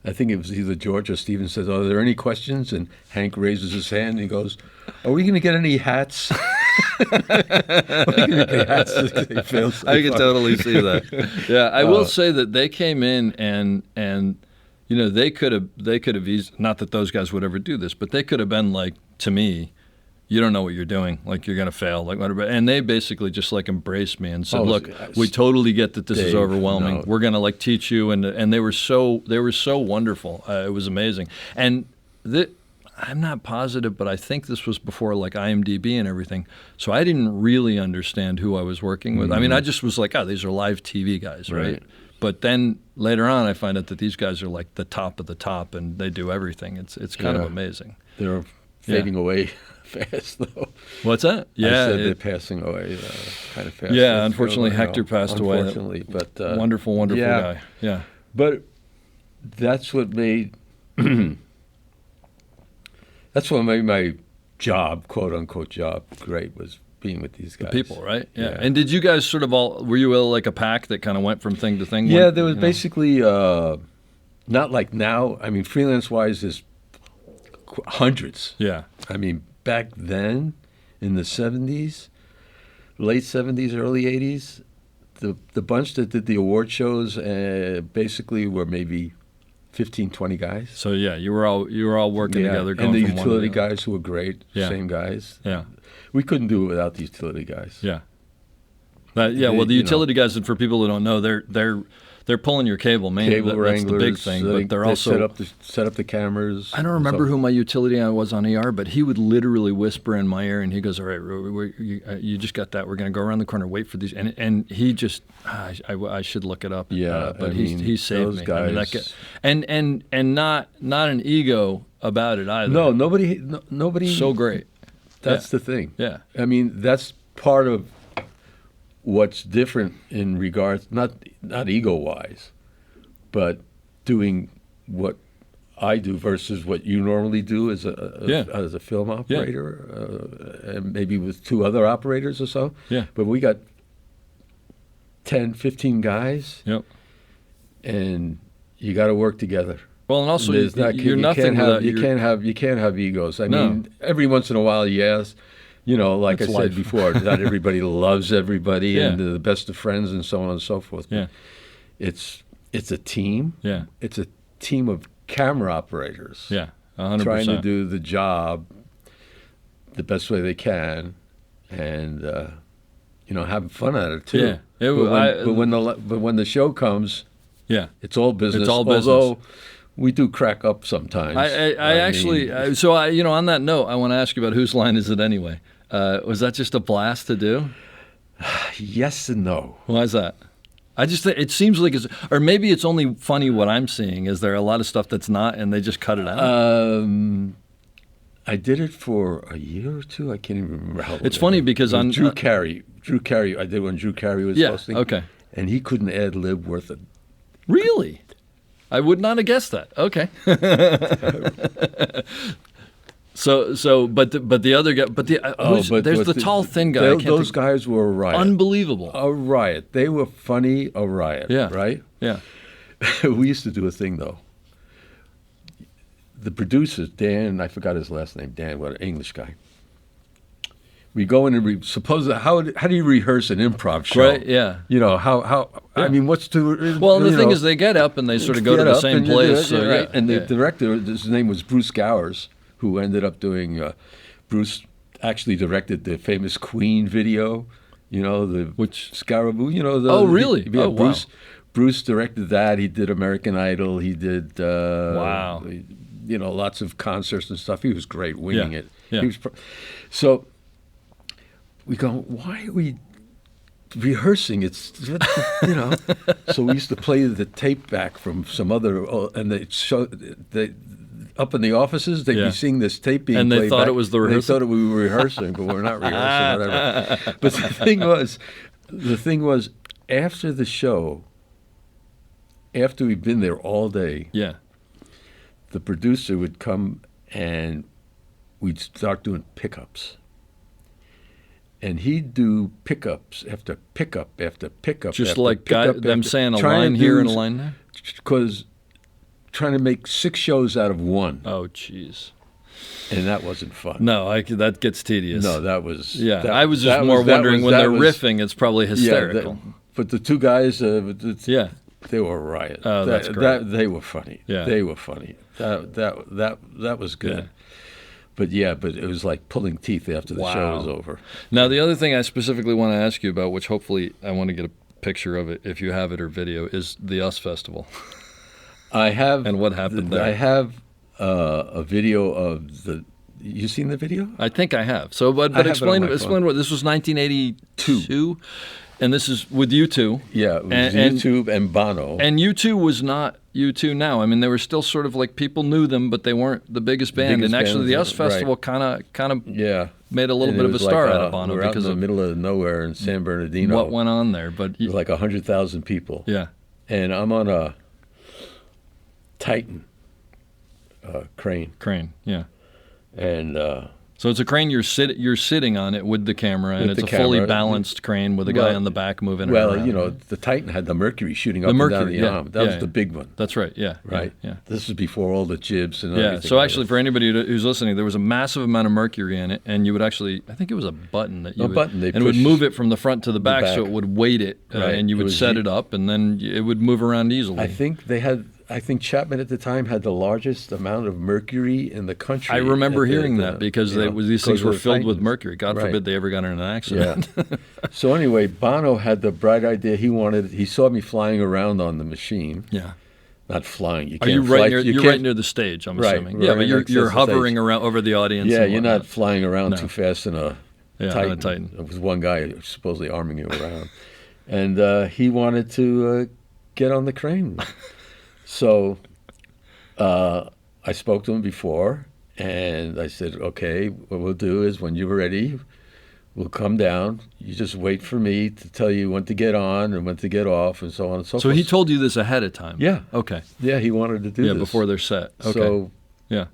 I think it was either George or Stephen says, "Are there any questions?" And Hank raises his hand and he goes, "Are we going to get any hats?" Are we going to get hats? I can totally see that. Yeah, I will say that they came in and they could have eased, not that those guys would ever do this, but they could have been like, to me, "You don't know what you're doing. Like, you're going to fail. Like, whatever." And they basically just like embraced me and said, "Look, we totally get that this is overwhelming. No. We're going to like teach you." And they were so wonderful. It was amazing. And I'm not positive, but I think this was before like IMDb and everything. So I didn't really understand who I was working with. I mean, I just was like, "Oh, these are live TV guys, right?" But then later on, I find out that these guys are like the top of the top, and they do everything. It's kind of amazing. They're fading away fast, though. What's that? Yeah, I said they're passing away kind of fast. Yeah, unfortunately, Hector passed away. Unfortunately, but wonderful guy. Yeah, but that's what made my job, quote unquote job, great, was being with these guys. The people, right? Yeah. And did you guys sort of were you like a pack that kind of went from thing to thing? Yeah, there was basically not like now. I mean, freelance-wise, there's hundreds. Yeah. I mean, back then, in the 70s, late 70s, early 80s, the bunch that did the award shows basically were maybe 15, 20 guys. So yeah, you were all working together. Going and the from utility guys who were great, same guys. Yeah. We couldn't do it without the utility guys. Yeah. Well, the utility guys, and for people who don't know, they're pulling your cable mainly. That's the big thing. But they're also set up the cameras. I don't remember who my utility guy was on ER, but he would literally whisper in my ear, and he goes, "All right, you just got that. We're going to go around the corner, wait for these." And he just, I should look it up. Yeah, but he saved those me. guys. I mean, and not an ego about it either. No, nobody. So great. That's the thing. Yeah. I mean, that's part of what's different in regards, not ego-wise, but doing what I do versus what you normally do as a film operator, and maybe with two other operators or so. Yeah. But we got 10, 15 guys. Yep. And you got to work together. Well, and also you can't have egos. I mean, every once in a while, yes. Like I said before, not everybody loves everybody, and they're the best of friends, and so on and so forth. But it's a team. Yeah. It's a team of camera operators. Yeah, 100%. Trying to do the job the best way they can, and having fun at it too. Yeah. But when the show comes, it's all business. It's all business. Although we do crack up sometimes. On that note, I want to ask you about Whose Line Is It Anyway? Was that just a blast to do? Yes and no. Why is that? I just think it seems like or maybe it's only funny what I'm seeing. Is there a lot of stuff that's not, and they just cut it out? I did it for a year or two. I can't even remember how long. It's funny because on Drew Carey, I did when Drew Carey was hosting. Okay. And he couldn't ad lib worth it. Really? I would not have guessed that. Okay. But the other guy, there's the tall thin guy. Those guys were a riot. Unbelievable. A riot. They were funny. A riot. Yeah. Right. Yeah. We used to do a thing though. the producer, Dan, I forgot his last name, Dan, what an English guy. We go in and suppose how do you rehearse an improv show? Right, yeah. You know, how I mean, what's to... Well, the thing know, is they get up and they sort of go to get the up same and you do place. it, So, right. yeah, And the yeah. director, his name was Bruce Gowers, who ended up doing... Bruce actually directed the famous Queen video, you know, Which... Scaraboo, you know. Oh, really? Yeah, Oh, wow. Bruce directed that. He did American Idol. He did... Wow. You know, lots of concerts and stuff. He was great winging Yeah, it. yeah. He was so we go, why are we rehearsing? It's, you know. So we used to play the tape back from some other, and they up in the offices, they'd Yeah. be seeing this tape being And they played thought back, it was the and rehearsal? They thought we were rehearsing, but we're not rehearsing, whatever. But the thing was, after the show, after we'd been there all day, Yeah. the producer would come and we'd start doing pickups. And he'd do pickups after pickup after pickup. Just after like pickup them after- saying a trying line to here do- and a line there? Because trying to make 6 shows out of one, Oh, jeez. and that wasn't fun. No, that gets tedious. No, that was... Yeah, that- I was just that more was- that wondering was- when that they're was- riffing, it's probably hysterical. But the two guys, Yeah. they were a riot. Oh, that's great. They were funny. Yeah. They were funny. That was good. Yeah. But it was like pulling teeth after the show Wow. was over. Now, the other thing I specifically want to ask you about, which hopefully I want to get a picture of it if you have it or video, is the US Festival. I have. And what happened there? I have a video of the. You seen the video? I think I have. So, but have it on explain my phone. what this was 1982, and this is with U2. Yeah, it was And- YouTube and Bono. And U2 was not U2 now. I mean, they were still sort of like people knew them, but they weren't the biggest band. Biggest and actually, the bands, US Festival right. kind of yeah, made a little And bit it of a was star like, out of Bono we're out because in the of middle of nowhere in San Bernardino. what went on there. But Like 100,000 people. yeah, And I'm on a Titan crane, crane. Yeah. and So it's a crane you're sitting on it with the camera, and With it's the a fully camera. balanced crane with a guy Well- on the back moving it well, around. you know, the Titan had the Mercury shooting The up and Mercury, down the yeah, arm. That yeah, was the yeah. big one, That's right. Yeah. right? Yeah. This was before all the jibs and Yeah. everything. So like actually, that. for anybody who's listening, there was a massive amount of mercury in it, and you would actually, I think it was a button that you A would, button, they and it would push move it from the front to the back, so back. it would weight it, Right. and you It would was set u- it up, and then it would move around easily. I think Chapman at the time had the largest amount of mercury in the country. I remember at the- hearing the- that because you know, these things because were of the filled with Titans. mercury. God Right. forbid they ever got in an Yeah. accident. So anyway, Bono had the bright idea. He saw me flying around on the machine. Yeah. Not flying. You Are can't you fly. right near? You're can't- right near the stage. I'm Right, assuming. right Yeah, but you're next to the hovering stage. around over the audience. Yeah, and you're whatnot. not flying around No. too fast in a Yeah, Titan. on a Titan. There was one guy supposedly arming you around, and he wanted to get on the crane. So I spoke to him before, and I said, "Okay, what we'll do is when you're ready, we'll come down. You just wait for me to tell you when to get on and when to get off, and so on and so So forth." he told you this ahead of time. Yeah. Okay. Yeah, he wanted to do Yeah, this before they're set. Okay. So yeah.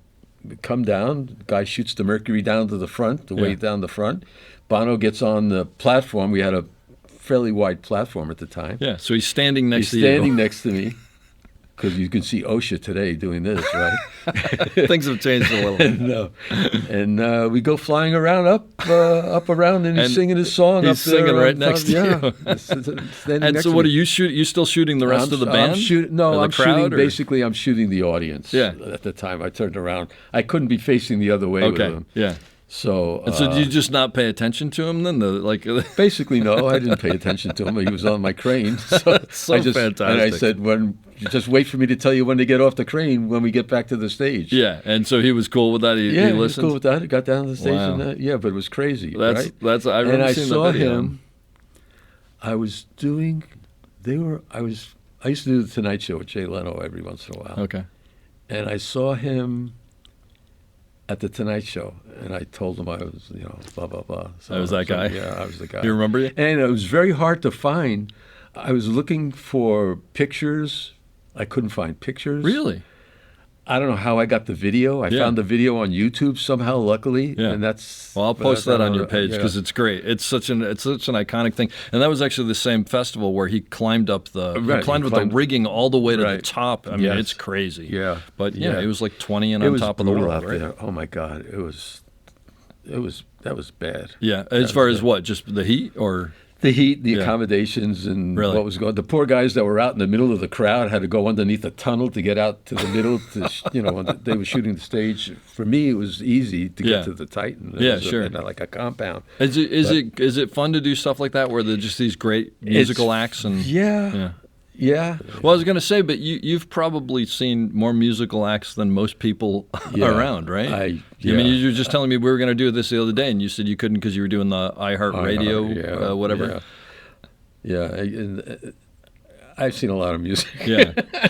we come down. The guy shoots the mercury down to the front, the Yeah. weight down the front. Bono gets on the platform. We had a fairly wide platform at the time. Yeah. So he's standing next He's to standing you. next to me because you can see OSHA today doing this, right? Things have changed a little. and we go flying around up around, and he's And singing his song. he's up there singing right on top. next to yeah. you. Standing And next so, to what me. are you shooting? You still shooting the rest of the band? No, Or the I'm crowd, shooting. or- Basically, I'm shooting the audience. Yeah. At the time, I turned around. I couldn't be facing the other way with Okay. him. Yeah. So. And so, did you just not pay attention to him then? Basically, no. I didn't pay attention to him. He was on my crane. So, So I just, fantastic. And I said, "When you just wait for me to tell you when to get off the crane when we get back to the stage." Yeah. And so he was cool with that. He Yeah, he was listened. cool with that. He got down to the stage, Wow. and yeah, but it was crazy. That's right? that's. I remember And I seeing saw the video. him. I was doing. I used to do the Tonight Show with Jay Leno every once in a while. Okay. And I saw him at the Tonight Show, and I told him I was, blah blah blah. So, That was that guy? Yeah, I was the guy. Do you remember it? And it was very hard to find. I was looking for pictures. I couldn't find pictures. Really? I don't know how I got the video. I found the video on YouTube somehow, luckily, and that's. Well, I'll post that on your page yeah. because it's great. It's such an iconic thing, and that was actually the same festival where he climbed up he climbed with the rigging all the way to the top. I mean, it's crazy. Yeah, but he was like 20 and on top of the world, out right? there. Oh my God, that was bad. Yeah, as far as what, just the heat or. The heat, the accommodations, and what was going. The poor guys that were out in the middle of the crowd had to go underneath a tunnel to get out to the middle. They were shooting the stage. For me, it was easy to get to the Titan. It was like a compound. Is it fun to do stuff like that where they're just these great musical acts and Yeah. Well, I was going to say, but you've probably seen more musical acts than most people around, right? I mean, you were just telling me we were going to do this the other day, and you said you couldn't because you were doing the iHeartRadio, whatever. And I've seen a lot of music.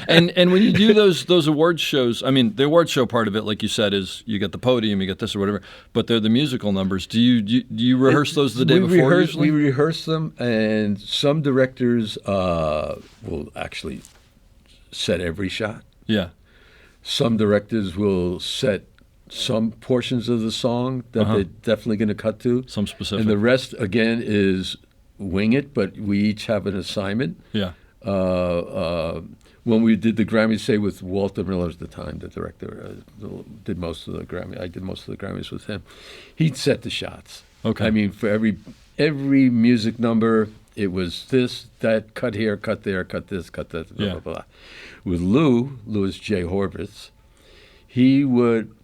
And when you do those award shows, I mean, the award show part of it, like you said, is you get the podium, you get this or whatever, but they're the musical numbers. Do you rehearse those the day before usually? We rehearse them, and some directors will actually set every shot. Yeah. Some directors will set some portions of the song that they're definitely going to cut to. Some specific. And the rest, again, is wing it, but we each have an assignment. Yeah. When we did the Grammy, say with Walter Miller at the time, the director, did most of the Grammy. I did most of the Grammys with him. He'd set the shots. Okay. I mean, for every music number, it was this, that, cut here, cut there, cut this, cut that, blah, blah, blah. With Louis J. Horvitz, he would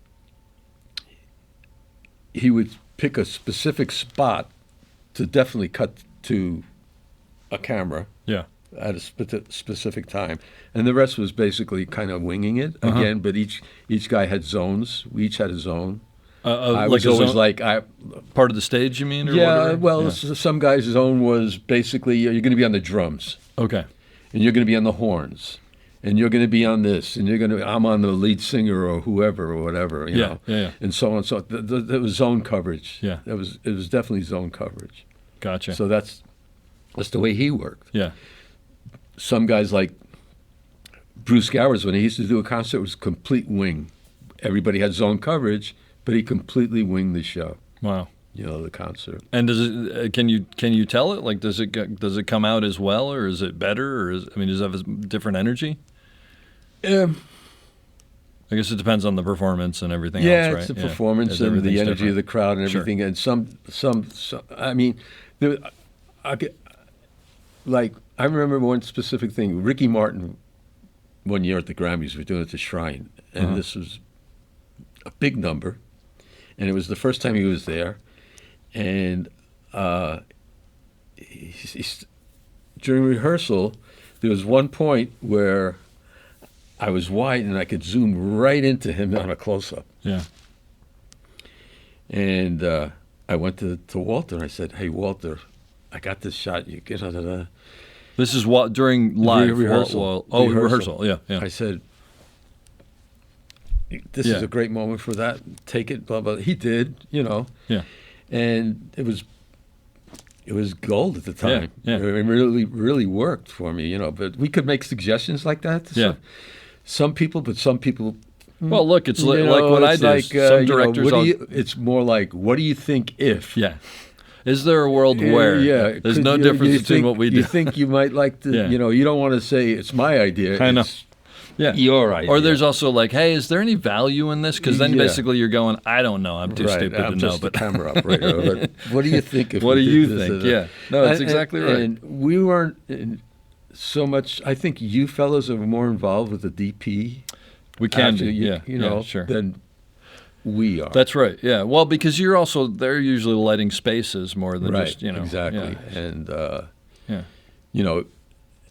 pick a specific spot to definitely cut to a camera. Yeah. At a specific time, and the rest was basically kind of winging it again. But each guy had zones. We each had a zone. I was always part of the stage, you mean? Or yeah. whatever? Well, some guys' zone was basically you're going to be on the drums. Okay. And you're going to be on the horns, and you're going to be on this, and I'm on the lead singer or whoever or whatever, you know. Yeah. And so on. So there was zone coverage. Yeah. It was definitely zone coverage. Gotcha. So that's the way he worked. Yeah. Some guys like Bruce Gowers, when he used to do a concert, it was complete wing. Everybody had zone coverage, but he completely winged the show. Wow. The concert. And does it? Can you tell it? Like, does it come out as well, or is it better, or does it have a different energy? I guess it depends on the performance and everything else, right? Yeah, it's the performance and the energy different. of the crowd and everything. And some I mean, I remember one specific thing. Ricky Martin, one year at the Grammys, we were doing it at the Shrine, and this was a big number, and it was the first time he was there, and during rehearsal, there was one point where I was wide and I could zoom right into him on a close-up. Yeah. And I went to Walter and I said, "Hey, Walter, I got this shot. You get This is what during live rehearsal. Rehearsal. Yeah. I said, "This is a great moment for that. Take it." Blah blah. He did, Yeah. And it was gold at the time. Yeah. It really really worked for me, But we could make suggestions like that. To some people. Well, look, it's like what I do. Some directors. It's more like, what do you think if? Yeah. Is there a world where? Yeah. There's no difference between what we do. You think you might like to, you don't want to say it's my idea. I know. It's your idea. Or there's also like, hey, is there any value in this? Because then basically you're going, I don't know. I'm too stupid to know. Just a camera operator. But what do you think if What do we you did think? this? Yeah. No, that's exactly right. And we weren't so much, I think you fellows are more involved with the DP. We can be, sure. Than we are. That's right. Yeah. Well, because they're usually lighting spaces more than just, Exactly. Yeah. And,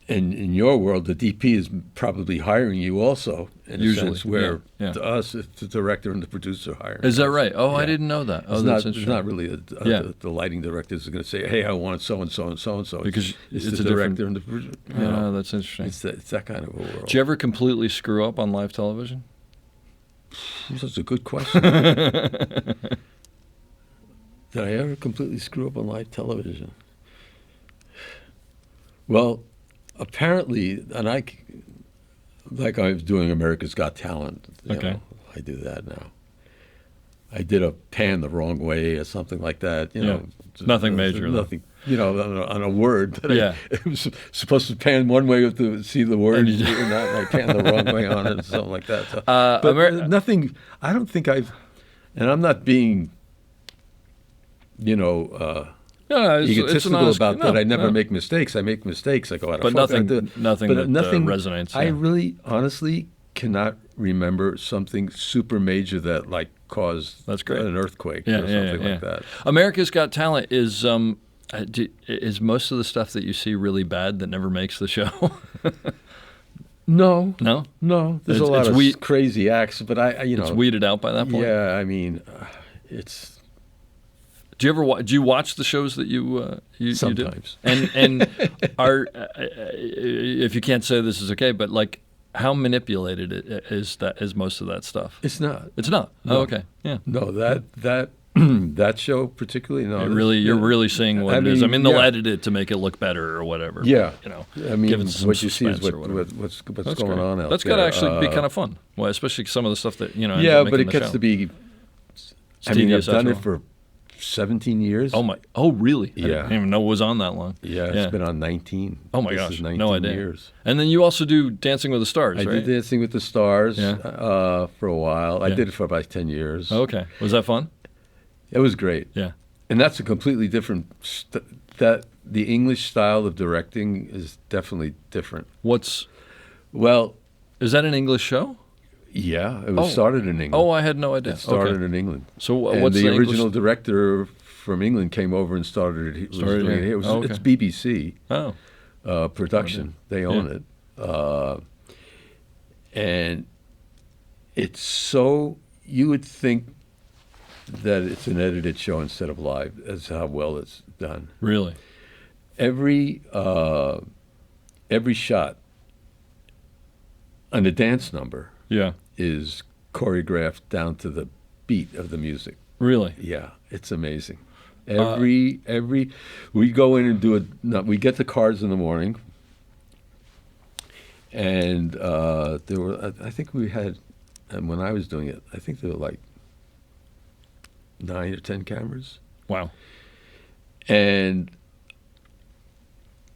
in your world, the DP is probably hiring you also, in usually, a sense, where yeah. to us, it's the director and the producer hiring. Is that right? Oh, I didn't know that. Oh, that's interesting. It's not really the lighting directors are going to say, "Hey, I want so-and-so and so-and-so." Because it's the director and the producer. Yeah, that's interesting. It's that kind of a world. Did you ever completely screw up on live television? That's a good question. Did I ever completely screw up on live television? Well, apparently, and Like I was doing America's Got Talent. You Okay. know, I do that now. I did a pan the wrong way or something like that. You know, Nothing major, though. Nothing. You know, on a word that Yeah. it was supposed to pan one way to see the word, And and you I panned the wrong way on it, or something like that. So, but nothing. I don't think I've, and I'm not being, you know. No, it's an egotistical honest, about that. I never no. make mistakes. I make mistakes. I go out of But focus. nothing But that nothing resonates. I yeah. really, honestly, cannot remember something super major that like caused That's great. an earthquake Yeah, or yeah, something yeah. like that. America's Got Talent is most of the stuff that you see really bad that never makes the show? No, No? no. There's a It's- lot it's of wheat- crazy acts, but I you know, It's weeded out by that point? yeah. I mean, it's Do you ever do you watch the shows that you do? Sometimes. And are if you can't say this is okay, but like how manipulated is most of that stuff? it's not. It's not. No. Oh, okay. Yeah. No, that that show particularly. No, You're really seeing what I it is. I mean, mean, they'll yeah. edit it to make it look better or whatever. Yeah, You know, I mean, give it some what you see is suspense or whatever. what's That's going great. on out That's there. got to actually be kind of fun. Well, especially some of the stuff that ends Yeah, up but making it the gets show. to be. It's I mean, I've tedious done after it a for 17 years. Oh my! Oh really? I Yeah. didn't even know it was on that long. Yeah, it's been on 19. Oh my This gosh! is 19 No idea. years. And then you also do Dancing with the Stars, I right? did Dancing with the Stars Yeah. for a while. I Yeah. did it for about 10 years. Oh, okay. Was that fun? It was great. Yeah. And that's a completely different. That the English style of directing is definitely different. Well, Is that an English show? yeah, it was started in England. Oh, I had no idea. It started Okay. in England. So And what's the the original English? director from England came over and started it. Started doing here. it. It was, Oh, okay. It's BBC Oh, production. They own it. And it's so, you would think that it's an edited show instead of live. That's how well it's done. really? Every shot on a dance number Yeah. is choreographed down to the beat of the music. Really? Yeah, it's amazing. Every we go in and do it. No, we get the cards in the morning, and there were. I think we had, and when I was doing it, I think there were like 9 or 10 cameras, Wow. and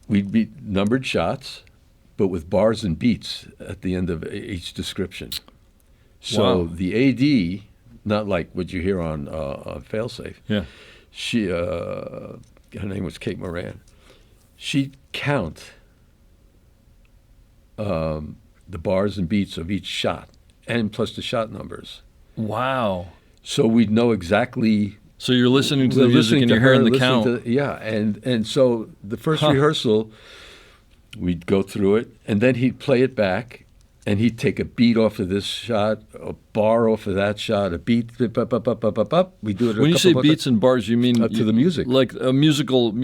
we'd be numbered shots, but with bars and beats at the end of each description. So Wow. the AD, not like what you hear on Failsafe. Yeah. She, her name was Kate Moran. She'd count the bars and beats of each shot, and plus the shot numbers. Wow. So we'd know exactly. So you're listening to we're the music listening and to you're her, hearing the listening count. to- yeah, and so the first rehearsal, we'd go through it, and then he'd play it back, and he'd take a beat off of this shot, a bar off of that shot, a beat, we do it. When you say beats and bars, you mean to the music. like a musical.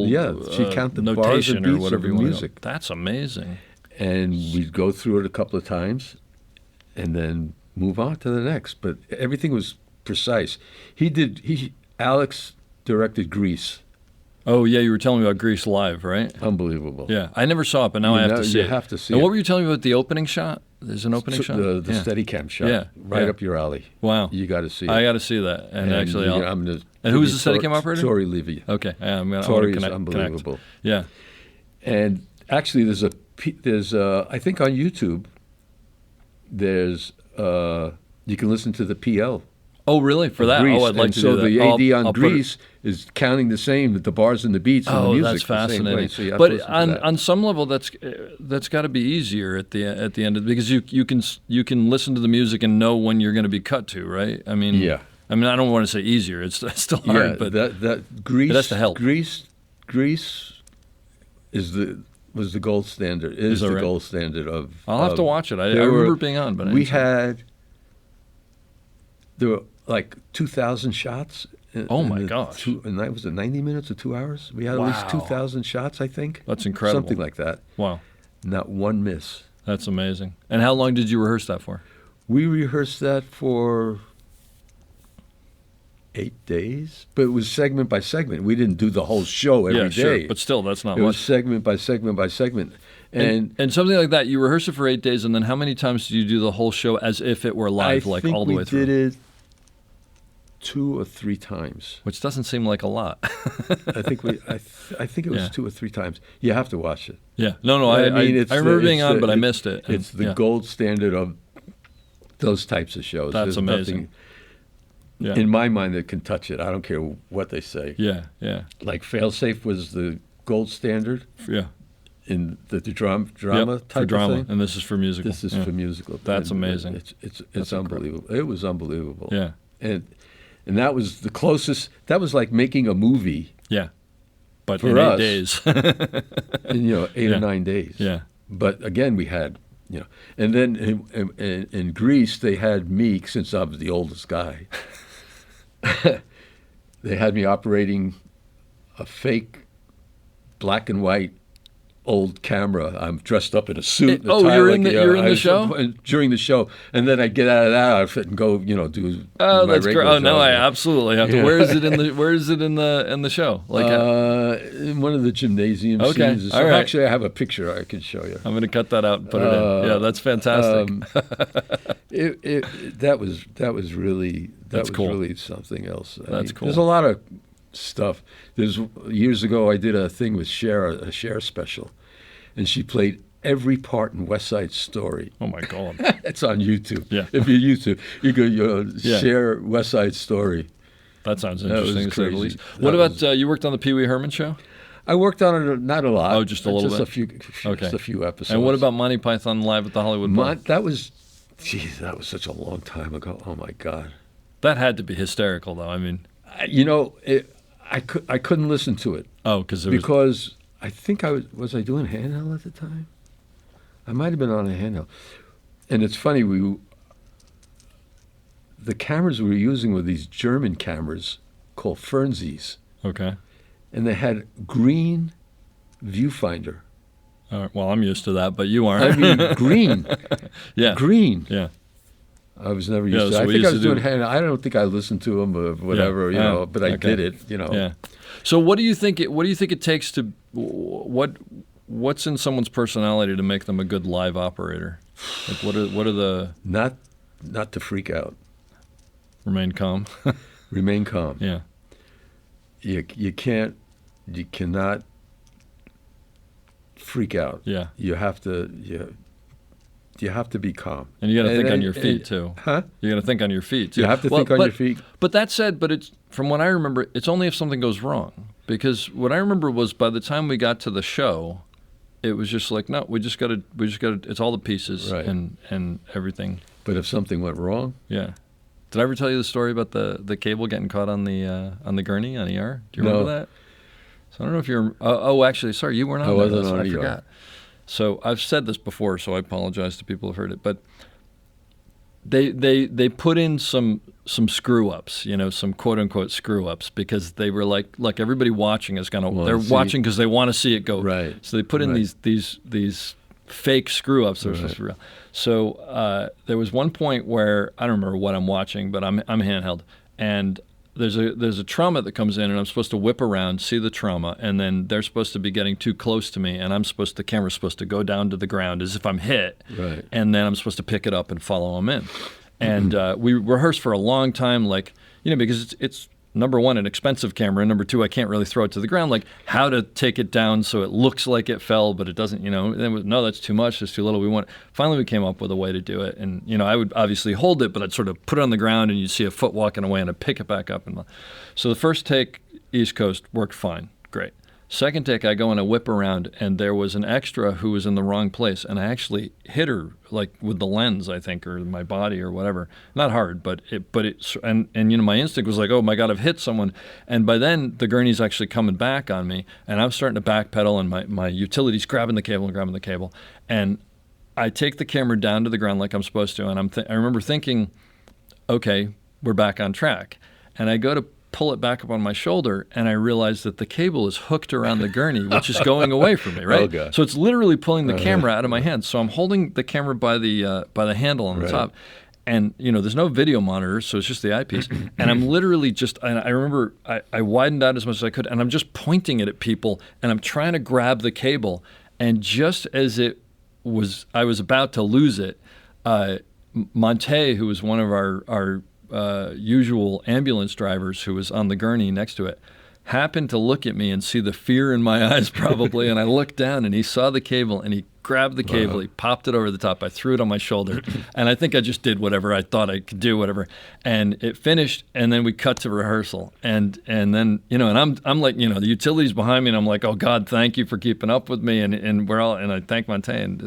Yeah, she'd count the bars and notation or beats of whatever the you want to music. That's amazing. And we'd go through it a couple of times, and then move on to the next. But everything was precise. Alex directed Grease. Oh yeah, you were telling me about Grease Live, right? Unbelievable. Yeah, I never saw it, but now I have to see you it. have to see And it. what were you telling me about the opening shot? There's an opening shot. The Yeah. Steadicam shot. Yeah, Right yeah. up your alley. Wow. You got to see it. I got to see that. And actually, you- I'll, I'm gonna and give who's you the Steadicam operator? Tori Levy. Okay, yeah, I'm gonna Tori is connect. unbelievable. Yeah. And actually, there's I think on YouTube, there's you can listen to the PL. Oh, really? For that? Grease. Oh, I'd like and to so do that. the Oh, AD on I'll put it- Grease is counting the same, the bars and the beats and the Oh, music that's the same way. fascinating. So you have to But listen to on that. on some level, that's got to be easier at the end of, because you can listen to the music and know when you're going to be cut to, right? I mean, Yeah. I mean, I don't want to say easier. It's still hard, Yeah, but that Grease. it has to help. Grease was the gold standard. Is that the right? gold standard of. I'll have of- to watch it. I there were- remember being on, but I we didn't see it. there were like 2,000 shots. Oh, my gosh. And that was it 90 minutes or 2 hours? We had at least Wow. 2,000 shots, I think. That's incredible. Something like that. Wow, Not one miss. that's amazing. And how long did you rehearse that for? We rehearsed that for 8 days, but it was segment by segment. We didn't do the whole show every day. Sure, but still, that's not It was much. segment by segment by segment. And something like that, you rehearse it for 8 days, and then how many times do you do the whole show as if it were live, like all the way through? I think we did it 2 or 3 times. Which doesn't seem like a lot. I think it was 2 or 3 times. You have to watch it. Yeah. No, I remember being on, but I missed it. It's the gold standard of those types of shows. That's amazing. Nothing, in my mind, that can touch it. I don't care what they say. Yeah. Like Failsafe was the gold standard. Yeah. In the drama type for drama, of thing. And this is for musical. This is for musical. That's amazing. It's unbelievable. It was unbelievable. Yeah. And that was the closest. That was like making a movie. Yeah. But for in us, 8 days. in 8 or 9 days. Yeah. But again, we had, and then in Greece, they had me, since I was the oldest guy, they had me operating a fake black and white old camera. I'm dressed up in a suit. You're in the show? During the show. And then I get out of that outfit and go, do Oh, my that's great. regular Oh, no, job. I absolutely have to. Yeah. Where is it in the show? Like in one of the gymnasium Okay, scenes. all right. Actually, I have a picture I could show you. I'm going to cut that out and put it in. Yeah, that's fantastic. That was really cool. really something else. That's cool. There's a lot of stuff. Years ago, I did a thing with Cher, a Cher special, and she played every part in West Side Story. Oh my God! It's on YouTube. Yeah. If you YouTube, you go Cher West Side Story. That sounds interesting, to say the crazy. least. What about you worked on the Pee Wee Herman show? I worked on it not a lot. Oh, just a little bit? Just a few episodes. And what about Monty Python Live at the Hollywood Bowl? That was such a long time ago. Oh my God. That had to be hysterical, though. I mean, I couldn't listen to it. Oh, because I think I was I doing handheld at the time? I might have been on a handheld. And it's funny, the cameras we were using were these German cameras called Fernsees. Okay. And they had green viewfinder. All right. Well, I'm used to that, but you aren't. I mean, green. Yeah. Green. Yeah. I was never used to it. I think I was doing handheld. I don't think I listened to them or whatever, but I did it, Yeah. So what do you think it takes to what's in someone's personality to make them a good live operator? Like what are the not to freak out. Remain calm. Remain calm. Yeah. You cannot freak out. Yeah. You have to be calm. And you got to think on your feet too. Huh? You got to think on your feet too. You have to think on your feet. But that said, it's from what I remember, it's only if something goes wrong. Because what I remember was by the time we got to the show, it was just like, no, we just got to. It's all the pieces and everything. But if something went wrong, yeah. Did I ever tell you the story about the cable getting caught on the gurney on ER? Do you remember that? So I don't know if you're. Actually, sorry, you weren't on. I wasn't on I ER. forgot. So I've said this before, so I apologize to people who've heard it, but they put in some screw ups, some quote unquote screw ups, because they were like, look, everybody watching is they're watching because they want to see it go right. So they put in these fake screw ups that are supposed to be real. So there was one point where I don't remember what I'm watching, but I'm handheld, and there's a trauma that comes in, and I'm supposed to whip around, see the trauma, and then they're supposed to be getting too close to me, and the camera's supposed to go down to the ground as if I'm hit, right. And then I'm supposed to pick it up and follow them in. And we rehearsed for a long time, because it's number one, an expensive camera, and number two, I can't really throw it to the ground, like how to take it down so it looks like it fell, but it doesn't, no, that's too much, that's too little. Finally we came up with a way to do it, and, I would obviously hold it, but I'd sort of put it on the ground, and you'd see a foot walking away, and I'd pick it back up. So the first take, East Coast, worked fine, great. Second take, I go and I whip around, and there was an extra who was in the wrong place, and I actually hit her with the lens, I think, or my body or whatever. Not hard, but my instinct was like, oh my God, I've hit someone. And by then the gurney's actually coming back on me, and I'm starting to backpedal, and my utility's grabbing the cable, and I take the camera down to the ground like I'm supposed to, and I remember thinking, okay, we're back on track, and I go to pull it back up on my shoulder, and I realize that the cable is hooked around the gurney, which is going away from me, right? Oh, God. So it's literally pulling the camera out of my hand. So I'm holding the camera by the handle on the top, and there's no video monitor, so it's just the eyepiece, and I'm literally I remember I widened out as much as I could, and I'm just pointing it at people, and I'm trying to grab the cable. And just as I was about to lose it, Monte, who was one of our usual ambulance drivers who was on the gurney next to it, happened to look at me and see the fear in my eyes probably, and I looked down and he saw the cable and he grabbed the cable, he popped it over the top, I threw it on my shoulder, and I think I just did whatever I thought I could do, whatever, and it finished, and then we cut to rehearsal, and then, and I'm like, the utilities behind me, and I'm like, oh God, thank you for keeping up with me, and we're all, and I thank Monte, and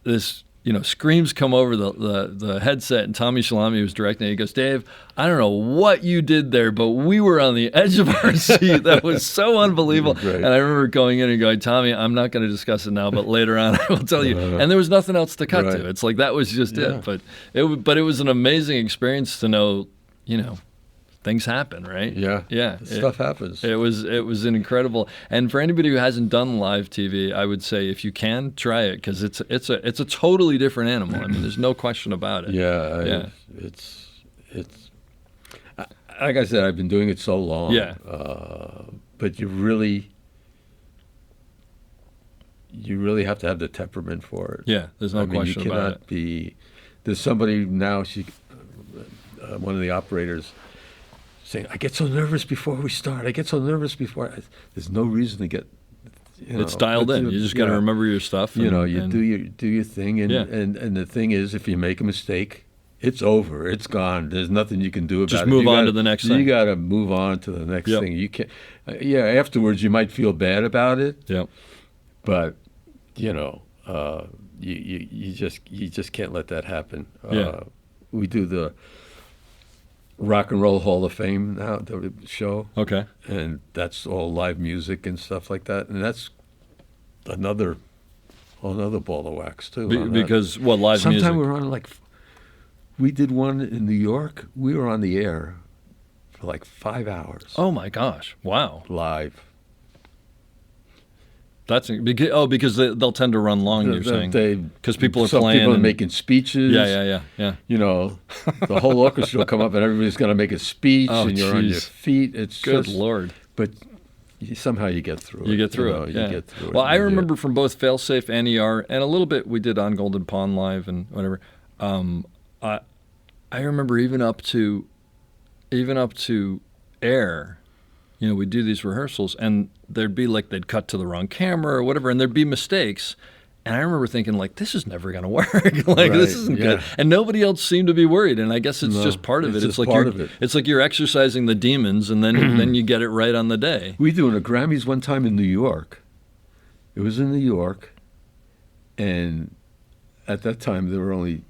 this, screams come over the headset, and Tommy Shalami was directing it. He goes, Dave, I don't know what you did there, but we were on the edge of our seat. That was so unbelievable. Right. And I remember going in and going, Tommy, I'm not going to discuss it now, but later on I will tell you. And there was nothing else to cut to. It's like that was just it. But it was an amazing experience to know, things happen, right? Yeah. Yeah. Stuff happens. It was an incredible. And for anybody who hasn't done live TV, I would say if you can, try it, because it's a totally different animal. I mean, there's no question about it. Yeah. It's like I said, I've been doing it so long. Yeah. But you really have to have the temperament for it. Yeah. There's no question about it. You cannot be. There's somebody now. One of the operators. Saying, I get so nervous before we start. There's no reason to get. It's dialed in. You just got to remember your stuff. And, do your thing, and the thing is, if you make a mistake, it's over. It's gone. There's nothing you can do about it. Just move on to the next thing. You got to move on to the next thing. You can't. Afterwards you might feel bad about it. Yeah. But you just can't let that happen. We do the Rock and Roll Hall of Fame now, the show. Okay. And that's all live music and stuff like that. And that's another ball of wax, too. Because, live music? Sometime we were on, we did one in New York. We were on the air for 5 hours. Oh, my gosh. Wow. Live. That's because they'll tend to run long. You're saying because people are some playing. People are making speeches. Yeah. The whole orchestra will come up and everybody's going to make a speech, and you're on your feet. It's good Lord. But somehow you get through it. You get through it. You get through it. Well, I remember from both Failsafe and ER, and a little bit we did on Golden Pond Live and whatever. I remember even up to Air. We'd do these rehearsals, and there'd be they'd cut to the wrong camera or whatever, and there'd be mistakes. And I remember thinking, this is never going to work. This isn't good. And nobody else seemed to be worried. And I guess it's just part of it. It's part of it. It's like you're exercising the demons, and then you get it right on the day. We doing a Grammys one time in New York. It was in New York, and at that time there were only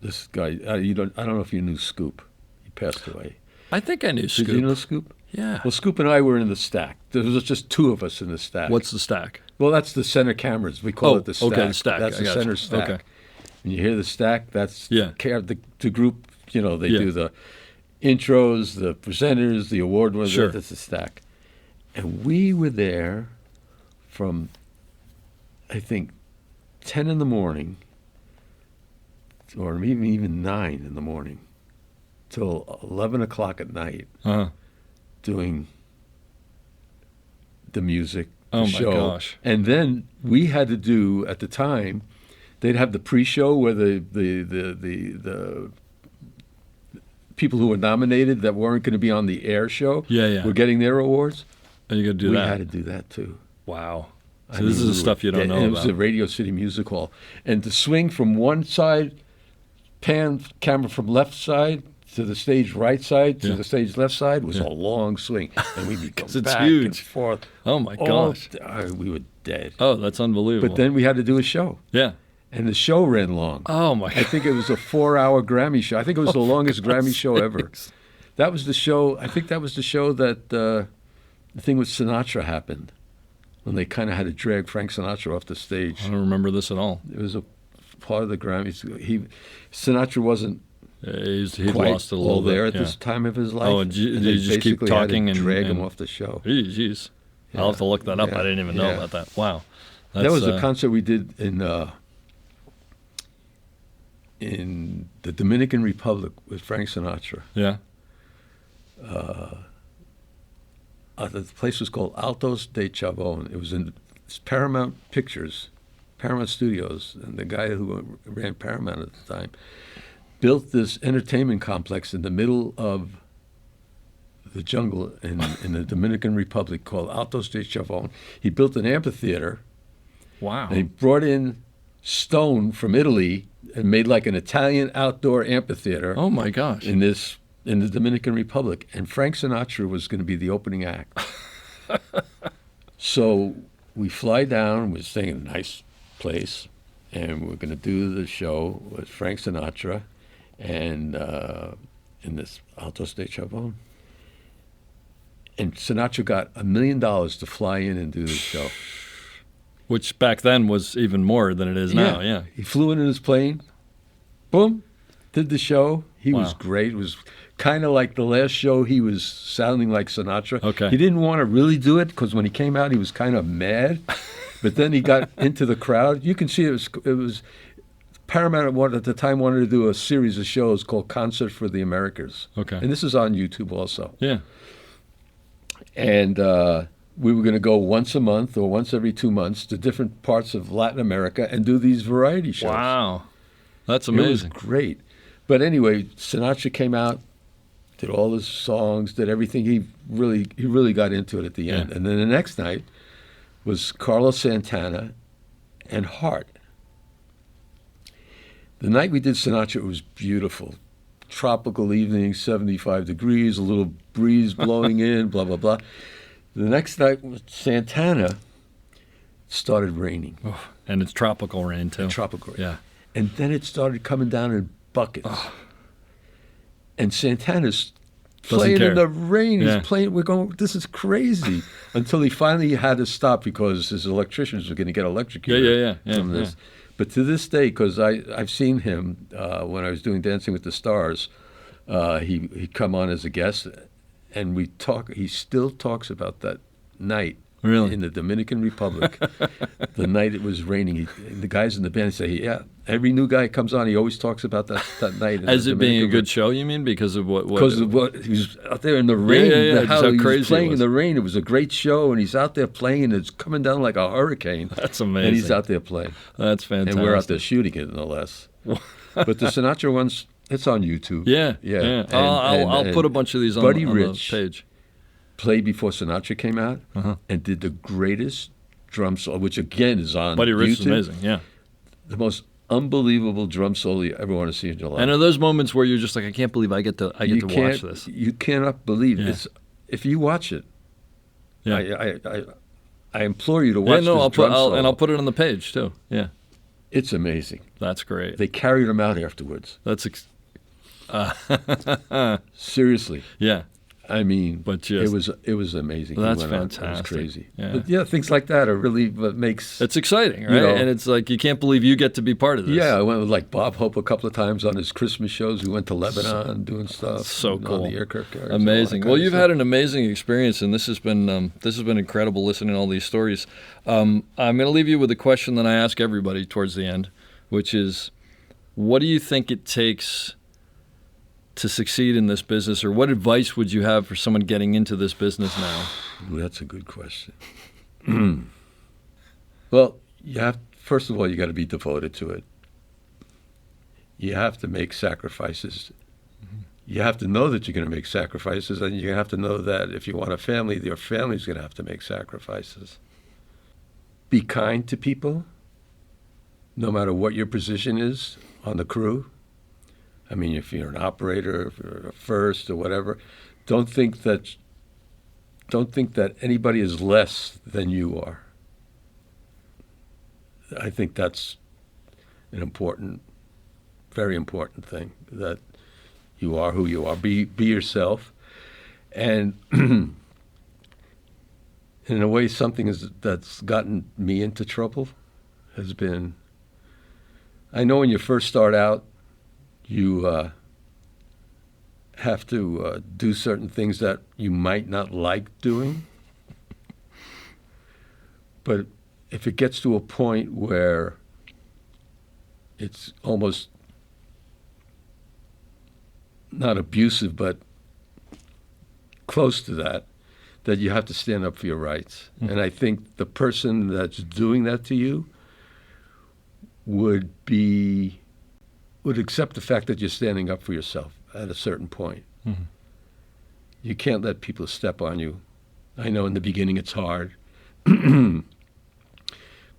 this guy. I don't know if you knew Scoop. He passed away. I think I knew Scoop. Did you know Scoop? Yeah. Well, Scoop and I were in the stack. There was just two of us in the stack. What's the stack? Well, that's the center cameras. We call it the stack. Okay, the stack. That's the center stack. Okay. When you hear the stack, that's the group. They do the intros, the presenters, the award winners. Sure. That's the stack. And we were there from, I think, 10 in the morning, or even 9 in the morning, till 11 o'clock at night, doing the music, the show. Oh, my gosh. And then we had to do, at the time, they'd have the pre-show where the people who were nominated that weren't going to be on the air show were getting their awards. And you got to do that. We had to do that, too. Wow. So this is the stuff you don't know about. It was the Radio City Music Hall. And to swing from one side, pan camera from left side to the stage right side to the stage left side was a long swing. And we'd go back huge. and forth. Oh, my gosh. We were dead. Oh, that's unbelievable. But then we had to do a show. Yeah. And the show ran long. Oh, my God. I think it was a 4-hour Grammy show. I think it was the longest Grammy show ever. That was the show. I think that was the show that the thing with Sinatra happened, when they kind of had to drag Frank Sinatra off the stage. I don't remember this at all. It was a part of the Grammys. Sinatra wasn't he'd quite lost it a little all there bit, at this time of his life. Oh, and they you just keep basically talking had to and drag him off the show. Jeez. I'll have to look that up. I didn't even know about that. Wow. That was a concert we did in the Dominican Republic with Frank Sinatra. Yeah. the place was called Altos de Chavon. It was in Paramount Pictures, Paramount Studios, and the guy who ran Paramount at the time built this entertainment complex in the middle of the jungle in the Dominican Republic called Altos de Chavon. He built an amphitheater. Wow. And he brought in stone from Italy and made like an Italian outdoor amphitheater. Oh my gosh. In the Dominican Republic. And Frank Sinatra was going to be the opening act. So we fly down, we're staying in a nice place, and we're going to do the show with Frank Sinatra and in this Altos de Chavon. And Sinatra got $1 million to fly in and do the show. Which back then was even more than it is now, yeah. He flew in his plane, boom, did the show. He was Wow. great. It was kind of like the last show, he was sounding like Sinatra. Okay. He didn't want to really do it because when he came out, he was kind of mad. But then he got into the crowd. You can see it was Paramount at the time wanted to do a series of shows called Concert for the Americas. Okay. And this is on YouTube also. Yeah. And we were going to go once a month or once every 2 months to different parts of Latin America and do these variety shows. Wow. That's It was amazing. great. But anyway, Sinatra came out, did all his songs, did everything. He really got into it at the end. Yeah. And then the next night was Carlos Santana and Hart. The night we did Sinatra, it was beautiful. Tropical evening, 75 degrees, a little breeze blowing in, blah, blah, blah. The next night with Santana, it started raining. Oh, and it's tropical rain, too. Tropical rain. Yeah. And then it started coming down in buckets. And Santana's playing care. in the rain. Yeah. He's playing. We're going, this is crazy. Until he finally had to stop because his electricians were going to get electrocuted Yeah, from this. But to this day, because I've seen him when I was doing Dancing with the Stars, he'd come on as a guest, and we talk. He still talks about that night. Really? In the Dominican Republic, the night it was raining. The guys in the band say, yeah, every new guy comes on, he always talks about that night. As it being a good show, you mean? Because of what? Because of what he was out there in the rain. Yeah, how just he how crazy was it playing in was. the rain. It was a great show, and he's out there playing, and it's coming down like a hurricane. That's amazing. And he's out there playing. That's fantastic. And we're out there shooting it, no less. But the Sinatra one's, it's on YouTube. Yeah. And- I'll and put a bunch of these on, Buddy on Rich the page. played before Sinatra came out Uh-huh. and did the greatest drum solo, which again is on Buddy Rich YouTube. is amazing, yeah. The most unbelievable drum solo you ever want to see in your life. And are those moments where you're just like, I can't believe I get to watch this. You cannot believe Yeah. it's. If you watch it, Yeah. I implore you to watch Yeah, no, this drum solo. I'll put it on the page too. Yeah, It's amazing. that's great. They carried him out afterwards. That's Seriously. yeah. I mean, But just- it was amazing. He That's went out. It was fantastic. crazy. Yeah. But yeah, things like that are really what makes. It's exciting, right? You know- and it's like you can't believe you get to be part of this. Yeah, I went with like Bob Hope a couple of times on his Christmas shows. We went to Lebanon doing stuff. So and cool. On the aircraft carriers, Amazing. all Well, that you've kind of had an amazing experience, and this has been incredible listening to all these stories. I'm going to leave you with a question that I ask everybody towards the end, which is, what do you think it takes to succeed in this business, or what advice would you have for someone getting into this business now? Ooh, that's a good question. Well, first of all, you got to be devoted to it. You have to make sacrifices. You have to know that you're going to make sacrifices, and you have to know that if you want a family, your family's going to have to make sacrifices. Be kind to people, no matter what your position is on the crew. I mean, if you're an operator, if you're a first or whatever, don't think that anybody is less than you are. I think that's an important, very important thing, that you are who you are. Be yourself. And in a way, something that's gotten me into trouble has been, I know when you first start out, you have to do certain things that you might not like doing. But if it gets to a point where it's almost not abusive, but close to that, that you have to stand up for your rights. And I think the person that's doing that to you would accept the fact that you're standing up for yourself at a certain point. You can't let people step on you. I know in the beginning it's hard,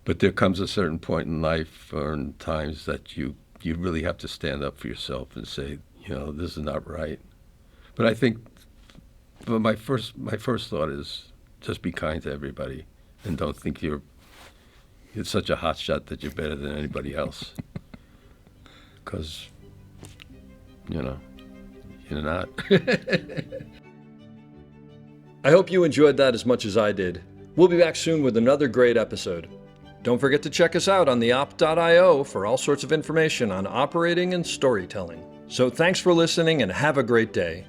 but there comes a certain point in life or in times that you really have to stand up for yourself and say, this is not right. But I think my first thought is just be kind to everybody and don't think you're such a hot shot that you're better than anybody else. Because, you're not. I hope you enjoyed that as much as I did. We'll be back soon with another great episode. Don't forget to check us out on theop.io for all sorts of information on operating and storytelling. So thanks for listening and have a great day.